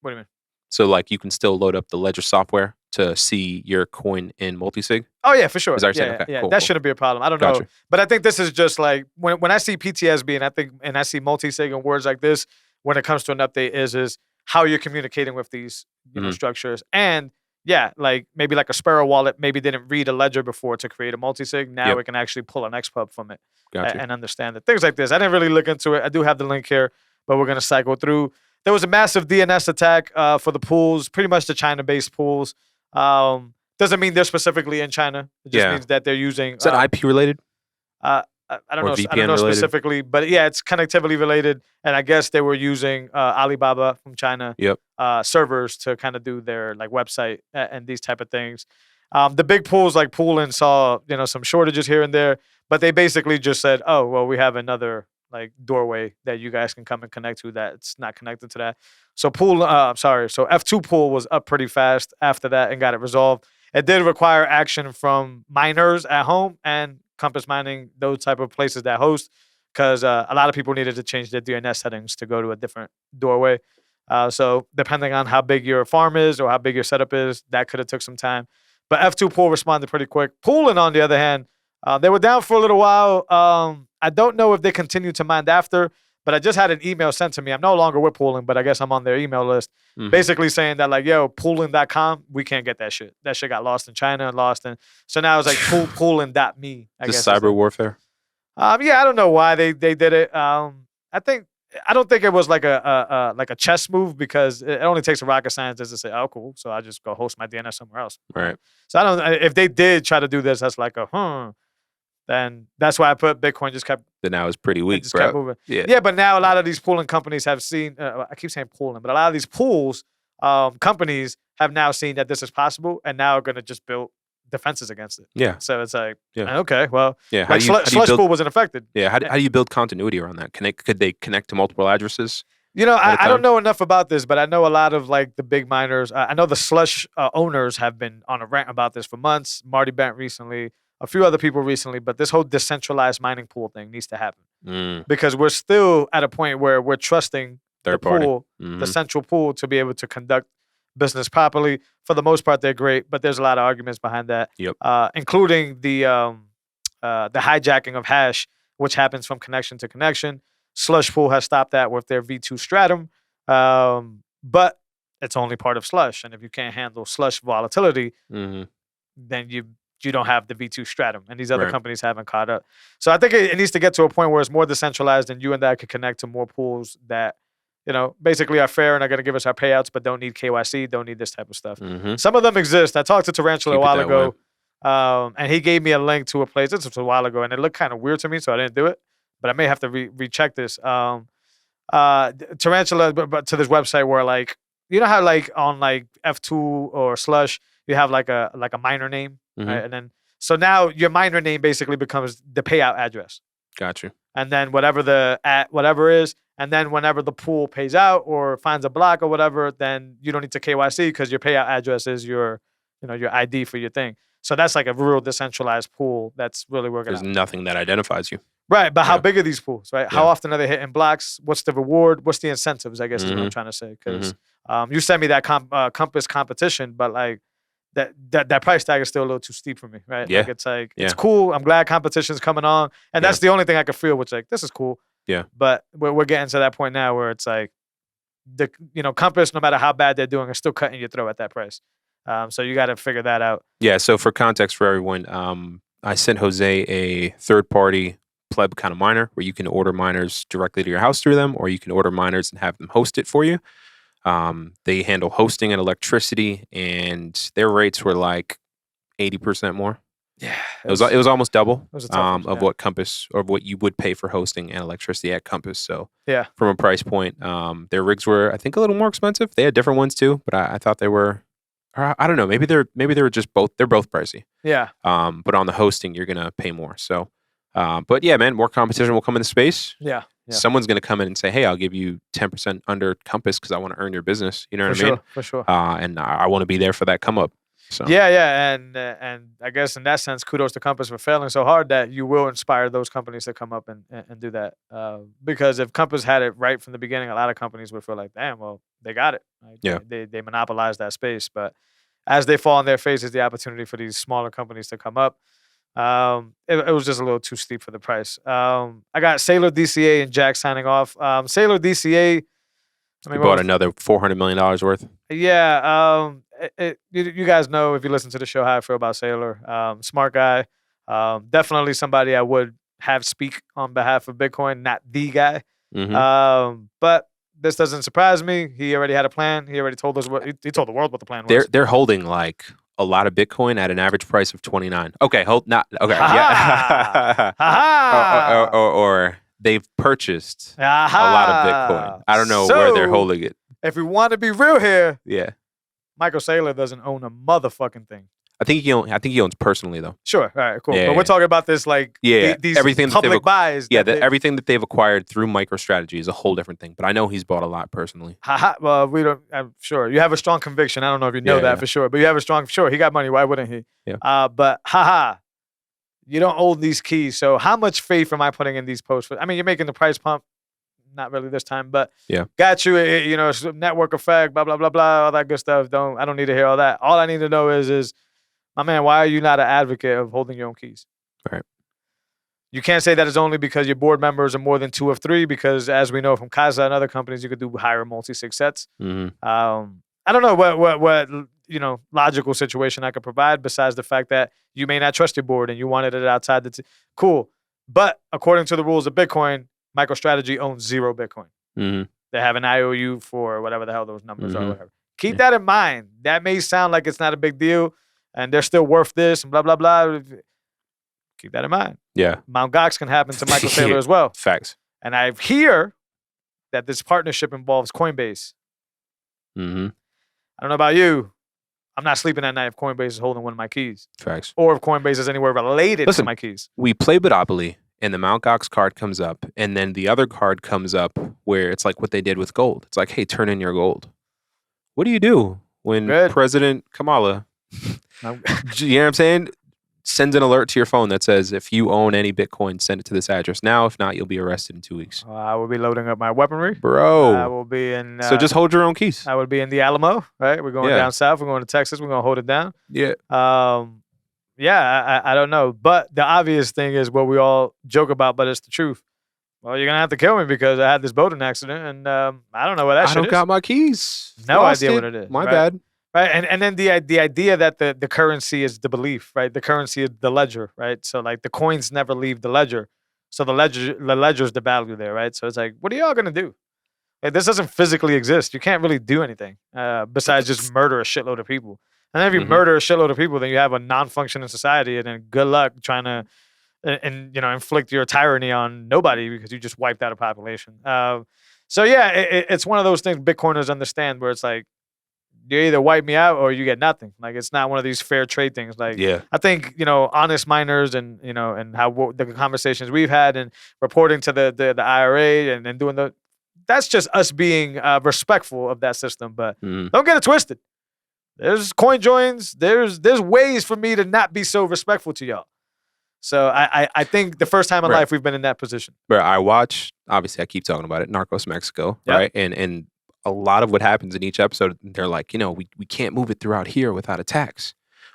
What do you mean? So like you can still load up the Ledger software to see your coin in multisig? Oh yeah, for sure. Is that okay, cool, that shouldn't be a problem. I don't know. But I think this is just like when I see PTSB and I see multisig and words like this, when it comes to an update is how you're communicating with these structures. And yeah, like maybe like a Sparrow wallet maybe didn't read a ledger before to create a multisig. Now it can actually pull an XPub from it and understand it. Things like this. I didn't really look into it. I do have the link here, but we're gonna cycle through. There was a massive DNS attack for the pools, pretty much the China-based pools. Doesn't mean they're specifically in China. It just means that they're using. Is that IP related? I don't know. I don't know specifically, but yeah, it's connectivity related. And I guess they were using Alibaba from China servers to kind of do their like website and these type of things. The big pools like Poolin saw some shortages here and there, but they basically just said, oh well, we have another like doorway that you guys can come and connect to that's not connected to that. So F2 pool was up pretty fast after that and got it resolved. It did require action from miners at home and Compass Mining, those type of places that host, because a lot of people needed to change their DNS settings to go to a different doorway. So depending on how big your farm is or how big your setup is, that could have took some time. But F2 pool responded pretty quick. Poolin, on the other hand, they were down for a little while. I don't know if they continued to mine after, but I just had an email sent to me. I'm no longer with Poolin, but I guess I'm on their email list, basically saying that like, yo, Poolin.com, we can't get that shit. That shit got lost in China and so now it's like Poolin.me. Just cyber warfare. Yeah, I don't know why they did it. I don't think it was like a chess move because it only takes a rocket scientist to say, oh, cool. So I just go host my DNS somewhere else. Right. So I don't. If they did try to do this, that's like then that's why I put Bitcoin just kept. Then now it's pretty weak, just bro. kept moving. Yeah. Yeah, but now a lot of these pooling companies have seen. I keep saying pooling, but a lot of these pools companies have now seen that this is possible, and now are going to just build defenses against it. Yeah. So it's like, okay, well, yeah. Like Slush Pool wasn't affected. Yeah. How do you build continuity around that? Could they connect to multiple addresses? I don't know enough about this, but I know a lot of like the big miners. I know the Slush owners have been on a rant about this for months. Marty Bent recently, a few other people recently, but this whole decentralized mining pool thing needs to happen because we're still at a point where we're trusting the pool, the central pool, to be able to conduct business properly. For the most part, they're great, but there's a lot of arguments behind that, including the hijacking of hash, which happens from connection to connection. Slush Pool has stopped that with their V2 Stratum, but it's only part of Slush, and if you can't handle Slush volatility, then you don't have the V2 Stratum, and these other companies haven't caught up. So I think it needs to get to a point where it's more decentralized, and you and I could connect to more pools that basically are fair and are going to give us our payouts, but don't need KYC, don't need this type of stuff. Some of them exist. I talked to Tarantula a while ago, and he gave me a link to a place. This was a while ago, and it looked kind of weird to me, so I didn't do it. But I may have to recheck this. Tarantula, but to this website where like, you know how like on like F2 or Slush, you have like a miner name, right? And then so now your miner name basically becomes the payout address. Gotcha. And then whatever is, and then whenever the pool pays out or finds a block or whatever, then you don't need to KYC because your payout address is your ID for your thing. So that's like a real decentralized pool. That's really working. There's nothing that identifies you. Right, but how big are these pools, right? How often are they hitting blocks? What's the reward? What's the incentives, I guess is what I'm trying to say. Because you sent me that Compass competition, but like that price tag is still a little too steep for me, right? Yeah. Like it's cool. I'm glad competition's coming on. And that's the only thing I could feel, which like, this is cool. Yeah. But we're getting to that point now where it's like, Compass, no matter how bad they're doing, are still cutting your throat at that price. So you got to figure that out. Yeah, so for context for everyone, I sent Jose a third-party pleb kind of miner where you can order miners directly to your house through them, or you can order miners and have them host it for you. They handle hosting and electricity, and their rates were like 80% more. Yeah, it was almost double of what Compass or what you would pay for hosting and electricity at Compass. So yeah, from a price point, their rigs were, I think, a little more expensive. They had different ones too, but I thought they were. I don't know. Maybe they were just both. They're both pricey. Yeah. But on the hosting, you're gonna pay more. So, but yeah, man, more competition will come in the space. Yeah. Someone's gonna come in and say, "Hey, I'll give you 10% under Compass because I want to earn your business." You know what I mean? For sure. And I want to be there for that come up. So. Yeah, and I guess in that sense, kudos to Compass for failing so hard that you will inspire those companies to come up and do that. Because if Compass had it right from the beginning, a lot of companies would feel like, damn, well, they got it. Like, yeah, they monopolized that space. But as they fall on their faces, the opportunity for these smaller companies to come up, it was just a little too steep for the price. I got Saylor DCA and Jack signing off. Saylor DCA. You bought another $400 million worth. Yeah. You guys know, if you listen to the show, how I feel about Saylor. Smart guy. Definitely somebody I would have speak on behalf of Bitcoin, not the guy. Mm-hmm. But this doesn't surprise me. He already had a plan. He already told us he told the world what the plan was. They're holding like a lot of Bitcoin at an average price of 29. Okay, okay, yeah. or they've purchased a lot of Bitcoin. I don't know where they're holding it. If we want to be real here, yeah, Michael Saylor doesn't own a motherfucking thing. I think he owns personally though. Sure, all right, cool. Yeah, but we're talking about this like these everything public buys. Yeah, everything that they've acquired through MicroStrategy is a whole different thing. But I know he's bought a lot personally. Well, we don't. I'm sure you have a strong conviction. I don't know if you know that for sure, but you have a strong. Sure, he got money. Why wouldn't he? Yeah. But you don't own these keys. So how much faith am I putting in these posts? I mean, you're making the price pump. Not really this time, but got you. It's network effect, blah blah blah blah, all that good stuff. I don't need to hear all that. All I need to know is my man, why are you not an advocate of holding your own keys? Right. You can't say that it's only because your board members are more than 2 of 3, because as we know from Casa and other companies, you could do higher multi-sig sets. Mm-hmm. I don't know what logical situation I could provide besides the fact that you may not trust your board and you wanted it outside the cool. But according to the rules of Bitcoin, MicroStrategy owns 0 Bitcoin. Mm-hmm. They have an IOU for whatever the hell those numbers are. Whatever. Keep that in mind. That may sound like it's not a big deal, and they're still worth this, and blah, blah, blah. Keep that in mind. Yeah. Mt. Gox can happen to Michael Saylor as well. Facts. And I hear that this partnership involves Coinbase. Mm-hmm. I don't know about you. I'm not sleeping at night if Coinbase is holding one of my keys. Facts. Or if Coinbase is anywhere related to my keys. We play Monopoly, and the Mt. Gox card comes up, and then the other card comes up where it's like what they did with gold. It's like, hey, turn in your gold. What do you do when President Kamala, you know what I'm saying, sends an alert to your phone that says, if you own any Bitcoin, send it to this address now. If not, you'll be arrested in 2 weeks. I will be loading up my weaponry. Bro. I will be in... so just hold your own keys. I would be in the Alamo, right? We're going down south. We're going to Texas. We're going to hold it down. Yeah. I don't know. But the obvious thing is what we all joke about, but it's the truth. Well, you're going to have to kill me because I had this boating accident, and I don't know what that shit is. I don't got my keys. No idea what it is. My bad. Right, and then the idea that the currency is the belief, right? The currency is the ledger, right? So like the coins never leave the ledger, so the ledger is the value there, right? So it's like, what are y'all gonna do? Like, this doesn't physically exist. You can't really do anything besides just murder a shitload of people. And then if you murder a shitload of people, then you have a non-functioning society, and then good luck trying to inflict your tyranny on nobody because you just wiped out a population. So yeah, it's one of those things Bitcoiners understand where it's like, you either wipe me out or you get nothing. Like, it's not one of these fair trade things. Like, I think, honest miners and, and how the conversations we've had and reporting to the IRA and doing that's just us being respectful of that system. But don't get it twisted. There's coin joins. There's ways for me to not be so respectful to y'all. So I think the first time in life we've been in that position. Bro, I watch, obviously I keep talking about it, Narcos Mexico, right? And a lot of what happens in each episode, they're like, we can't move it throughout here without a tax,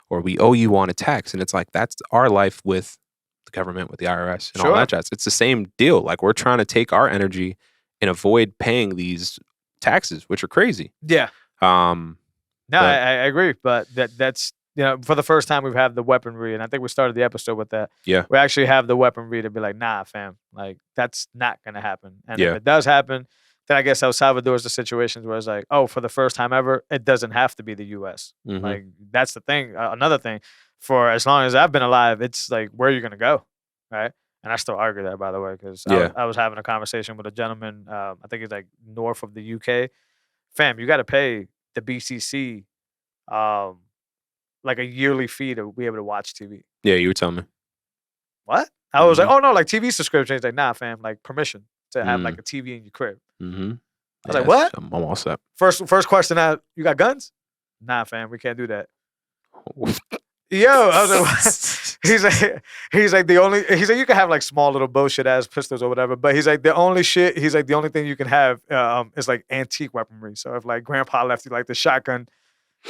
or we owe you on a tax. And it's like, that's our life with the government, with the IRS and all that jazz. It's the same deal. Like, we're trying to take our energy and avoid paying these taxes, which are crazy. Yeah. I agree. But that's, for the first time we've had the weaponry, and I think we started the episode with that. Yeah. We actually have the weaponry to be like, nah, fam, like, that's not going to happen. And if it does happen, then I guess El Salvador is the situations where it's like, oh, for the first time ever, it doesn't have to be the U.S. Like that's the thing. Another thing, for as long as I've been alive, it's like where are you gonna go, right? And I still argue that, by the way, because I was having a conversation with a gentleman. I think he's like north of the UK. Fam, you got to pay the BCC like a yearly fee to be able to watch TV. Yeah, you were telling me. What? I was like, oh no, like TV subscription. He's like, nah, fam, like permission to have like a TV in your crib. I was like, what? I'm all set. First question out, you got guns? Nah, fam, we can't do that. Yo, I was like, what? he's like you can have like small little bullshit ass pistols or whatever, but he's like the only thing you can have is like antique weaponry. So if like grandpa left you like the shotgun,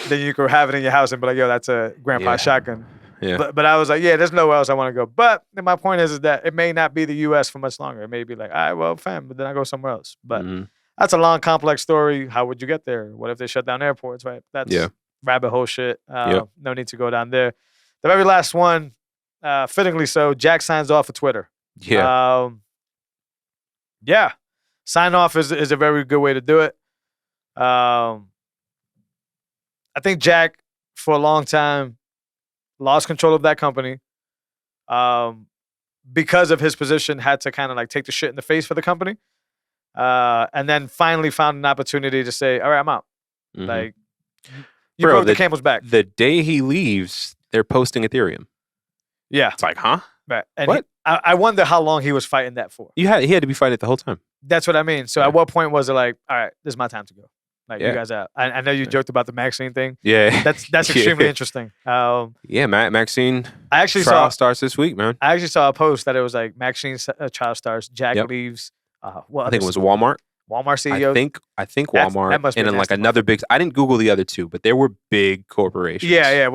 then you could have it in your house and be like, yo, that's a grandpa shotgun. Yeah. But I was like, yeah, there's nowhere else I want to go. But my point is that it may not be the US for much longer. It may be like, all right, well, fam, but then I go somewhere else. But that's a long, complex story. How would you get there? What if they shut down airports, right? That's rabbit hole shit. No need to go down there. The very last one, fittingly so, Jack signs off of Twitter. Yeah. Sign off is a very good way to do it. I think Jack, for a long time, lost control of that company. Because of his position, had to kind of like take the shit in the face for the company. And then finally found an opportunity to say, all right, I'm out. Like, you broke the camel's back. The day he leaves, they're posting Ethereum. Yeah. It's like, huh? Right. And what? I wonder how long he was fighting that for. He had to be fighting it the whole time. That's what I mean. So at what point was it like, all right, this is my time to go? Like, you guys out. I know you joked about the Maxine thing. Yeah. That's extremely interesting. Maxine I actually trial starts this week, man. I actually saw a post that it was like Maxine trial starts, Jack leaves. I think it was Walmart. Walmart CEO. I think Walmart, and then like another big. I didn't Google the other two, but there were big corporations. Yeah.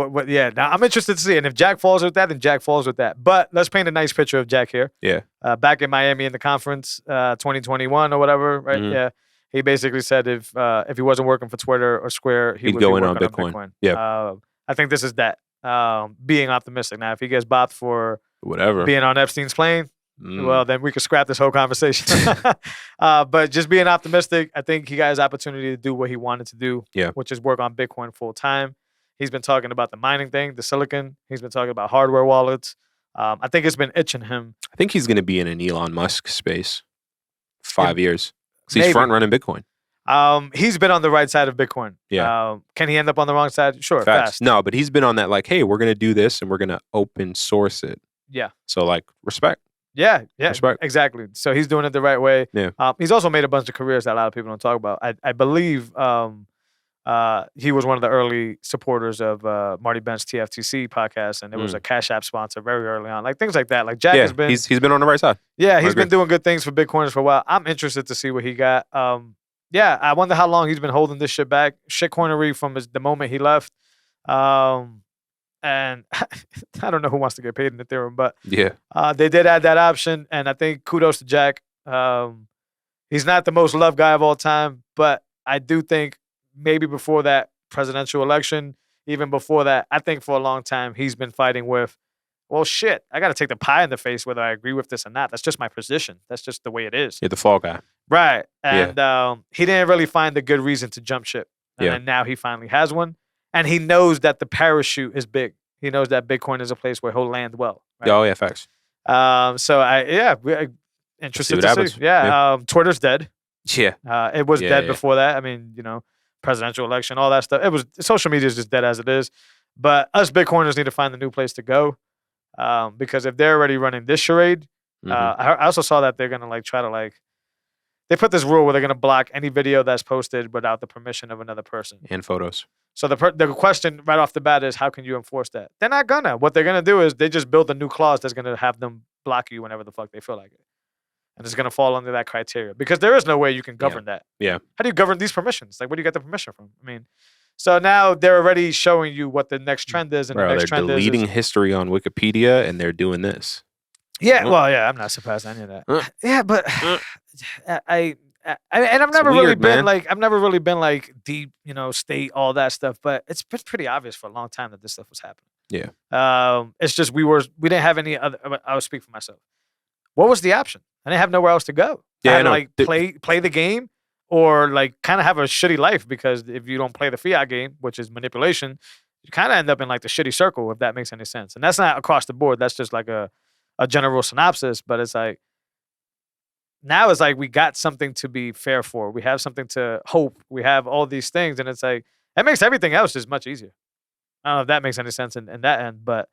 Now I'm interested to see, and if Jack falls with that, then Jack falls with that. But let's paint a nice picture of Jack here. Yeah. Back in Miami in the conference, 2021 or whatever, right? Yeah. He basically said if he wasn't working for Twitter or Square, he'd go in on Bitcoin. Yeah. I think this is that. Being optimistic. Now, if he gets bopped for whatever being on Epstein's plane. Well, then we could scrap this whole conversation. But just being optimistic, I think he got his opportunity to do what he wanted to do, which is work on Bitcoin full time. He's been talking about the mining thing, the silicon. He's been talking about hardware wallets. I think it's been itching him. I think he's going to be in an Elon Musk space 5 years. Because he's front running Bitcoin. He's been on the right side of Bitcoin. Yeah. Can he end up on the wrong side? Sure. Fast. No, but he's been on that like, hey, we're going to do this and we're going to open source it. Yeah. So like, respect. Yeah, exactly. So he's doing it the right way. Yeah. He's also made a bunch of careers that a lot of people don't talk about. I believe he was one of the early supporters of Marty Bent's TFTC podcast, and it was a Cash App sponsor very early on. Like things like that. Like Jack has been. He's been on the right side. Yeah, he's been doing good things for Bitcoiners for a while. I'm interested to see what he got. I wonder how long he's been holding this shit back. Shitcoinery from the moment he left. And I don't know who wants to get paid in Ethereum, but they did add that option, and I think kudos to Jack. He's not the most loved guy of all time, but I do think maybe before that presidential election, even before that, I think for a long time he's been fighting with, well, shit, I got to take the pie in the face whether I agree with this or not. That's just my position. That's just the way it is. You're the fall guy. Right. And he didn't really find a good reason to jump ship. And now he finally has one. And he knows that the parachute is big. He knows that Bitcoin is a place where he'll land well. Right? Oh, yeah, facts. We're interested to see. Yeah. Twitter's dead. Yeah. It was dead before that. I mean, presidential election, all that stuff. Social media is just dead as it is. But us Bitcoiners need to find a new place to go. Because if they're already running this charade, I also saw that they're going to try to they put this rule where they're going to block any video that's posted without the permission of another person. And photos. So the question right off the bat is, how can you enforce that? They're not gonna. What they're gonna do is they just build a new clause that's gonna have them block you whenever the fuck they feel like it, and it's gonna fall under that criteria because there is no way you can govern that. Yeah. How do you govern these permissions? Like, where do you get the permission from? I mean, so now they're already showing you what the next trend is, and the next trend is they're deleting history on Wikipedia, and they're doing this. Yeah. Well, yeah. I'm not surprised by any of that. Yeah, but I've never really been deep, state, all that stuff. But it's been pretty obvious for a long time that this stuff was happening. Yeah. It's just we didn't have any other. I will speak for myself. What was the option? I didn't have nowhere else to go. Yeah, I had to play the game, or like kind of have a shitty life, because if you don't play the fiat game, which is manipulation, you kind of end up in like the shitty circle, if that makes any sense. And that's not across the board. That's just like a general synopsis. But it's like, now it's like we got something to be fair for. We have something to hope. We have all these things. And it's like, that makes everything else just much easier. I don't know if that makes any sense in that end, but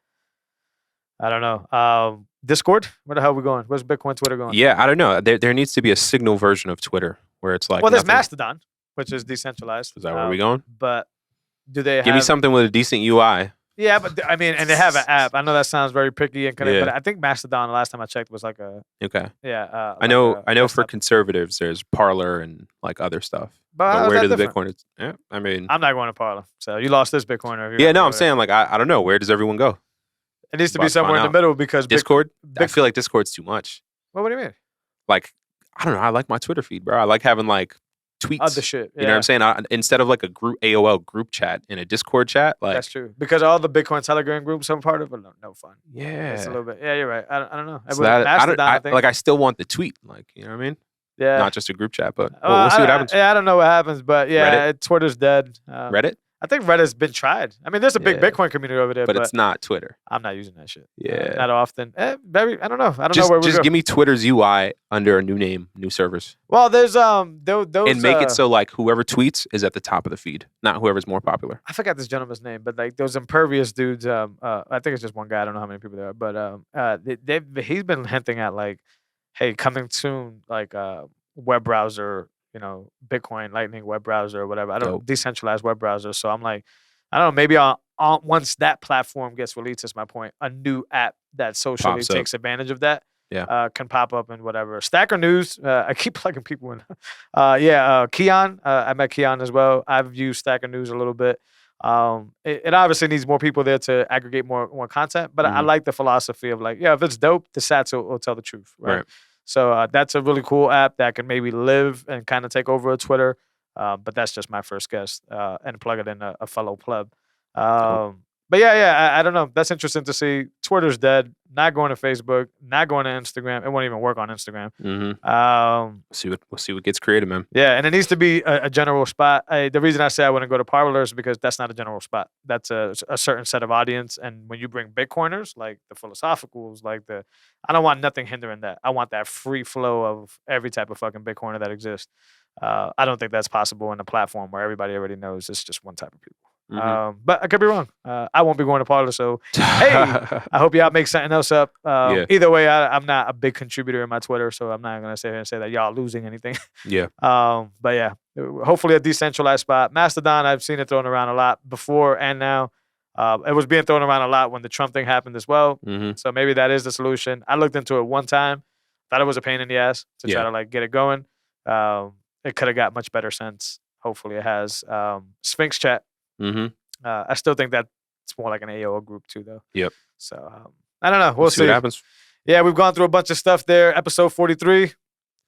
I don't know. Discord? Where the hell are we going? Where's Bitcoin Twitter going? Yeah, I don't know. There needs to be a Signal version of Twitter where it's like, well, there's Mastodon, which is decentralized. Is that where we going? But do they give me something with a decent UI? Yeah, but I mean, and they have an app. I know that sounds very picky and but I think Mastodon, the last time I checked, was like a Yeah. I know for conservatives, there's Parler and like other stuff. But where do the Bitcoiners? Yeah, I mean, I'm not going to Parler. So you lost this Bitcoiner. Yeah, no, I'm saying like I don't know. Where does everyone go? It needs to be somewhere in the middle, because Discord. I feel like Discord's too much. Well, what do you mean? Like, I don't know. I like my Twitter feed, bro. I like having like tweets. Other shit. You know what I'm saying? Instead of like a group AOL group chat in a Discord chat. Like, that's true. Because all the Bitcoin Telegram groups I'm part of are no fun. Yeah. It's a little bit. Yeah, you're right. I don't know. So I still want the tweet. Like, you know what I mean? Yeah. Not just a group chat, but we'll see what happens. Yeah, I don't know what happens, but yeah, Twitter's dead. Reddit? I think Reddit's been tried. I mean, there's a big Bitcoin community over there, but it's not Twitter. I'm not using that shit. Yeah, not often. I don't know. I don't know where we go. Just give me Twitter's UI under a new name, new servers. Well, there's those and make it so like whoever tweets is at the top of the feed, not whoever's more popular. I forgot this gentleman's name, but like those impervious dudes. I think it's just one guy. I don't know how many people there are, but he's been hinting at like, hey, coming soon, like web browser. You know, Bitcoin Lightning web browser or whatever. I don't decentralized web browser. So I'm like, I don't know. Maybe once that platform gets released, is my point. A new app that socially takes advantage of that. Yeah, can pop up and whatever. Stacker News. I keep plugging people in. Keon. I met Keon as well. I've used Stacker News a little bit. It obviously needs more people there to aggregate more content. But I like the philosophy of like, if it's dope, the sats will tell the truth. Right. So that's a really cool app that can maybe live and kind of take over a Twitter. But that's just my first guess, and plug it in a fellow pleb. But I don't know. That's interesting to see. Twitter's dead. Not going to Facebook. Not going to Instagram. It won't even work on Instagram. We'll see what gets created, man. Yeah, and it needs to be a general spot. The reason I say I wouldn't go to Parler is because that's not a general spot. That's a certain set of audience. And when you bring Bitcoiners, like the philosophicals, I don't want nothing hindering that. I want that free flow of every type of fucking Bitcoiner that exists. I don't think that's possible in a platform where everybody already knows it's just one type of people. But I could be wrong. I won't be going to Parler, so hey, I hope y'all make something else up. Either way, I'm not a big contributor in my Twitter, so I'm not gonna say that y'all losing anything. But yeah, hopefully a decentralized spot. Mastodon, I've seen it thrown around a lot before and now. It was being thrown around a lot when the Trump thing happened as well. So maybe that is the solution. I looked into it one time, thought it was a pain in the ass to try to like get it going. It could have got much better since. Hopefully, it has Sphinx Chat. I still think that it's more like an AOL group too, though. Yep. So I don't know. We'll see what happens. Yeah, we've gone through a bunch of stuff there. Episode 43.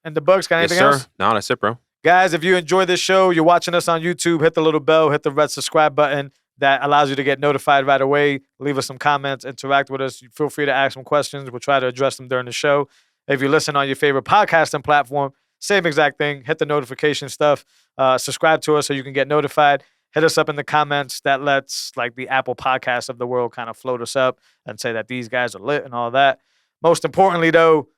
And the bugs. Got anything else? No, that's it, bro. Guys, if you enjoy this show, you're watching us on YouTube, hit the little bell, hit the red subscribe button. That allows you to get notified right away. Leave us some comments, interact with us. Feel free to ask some questions. We'll try to address them during the show. If you listen on your favorite podcasting platform, same exact thing. Hit the notification stuff. Subscribe to us so you can get notified. Hit us up in the comments. That lets like the Apple Podcasts of the world kind of float us up and say that these guys are lit and all that. Most importantly, though,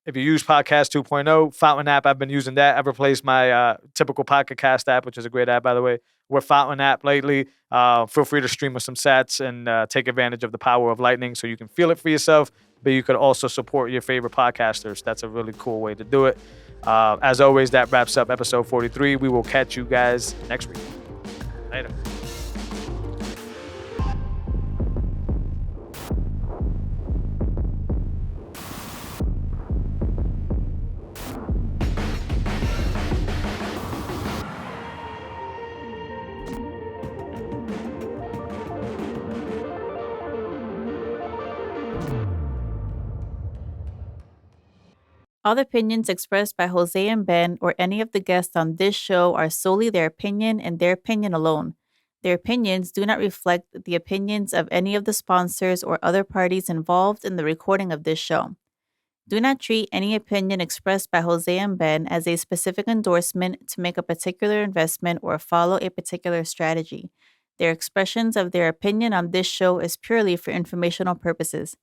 if you use Podcast 2.0, Fountain app, I've been using that. I've replaced my typical Pocket Cast app, which is a great app, by the way. We're Fountain app lately. Feel free to stream us some sats and take advantage of the power of Lightning so you can feel it for yourself, but you could also support your favorite podcasters. That's a really cool way to do it. As always, that wraps up episode 43. We will catch you guys next week. Later. All the opinions expressed by Jose and Ben or any of the guests on this show are solely their opinion and their opinion alone. Their opinions do not reflect the opinions of any of the sponsors or other parties involved in the recording of this show. Do not treat any opinion expressed by Jose and Ben as a specific endorsement to make a particular investment or follow a particular strategy. Their expressions of their opinion on this show is purely for informational purposes.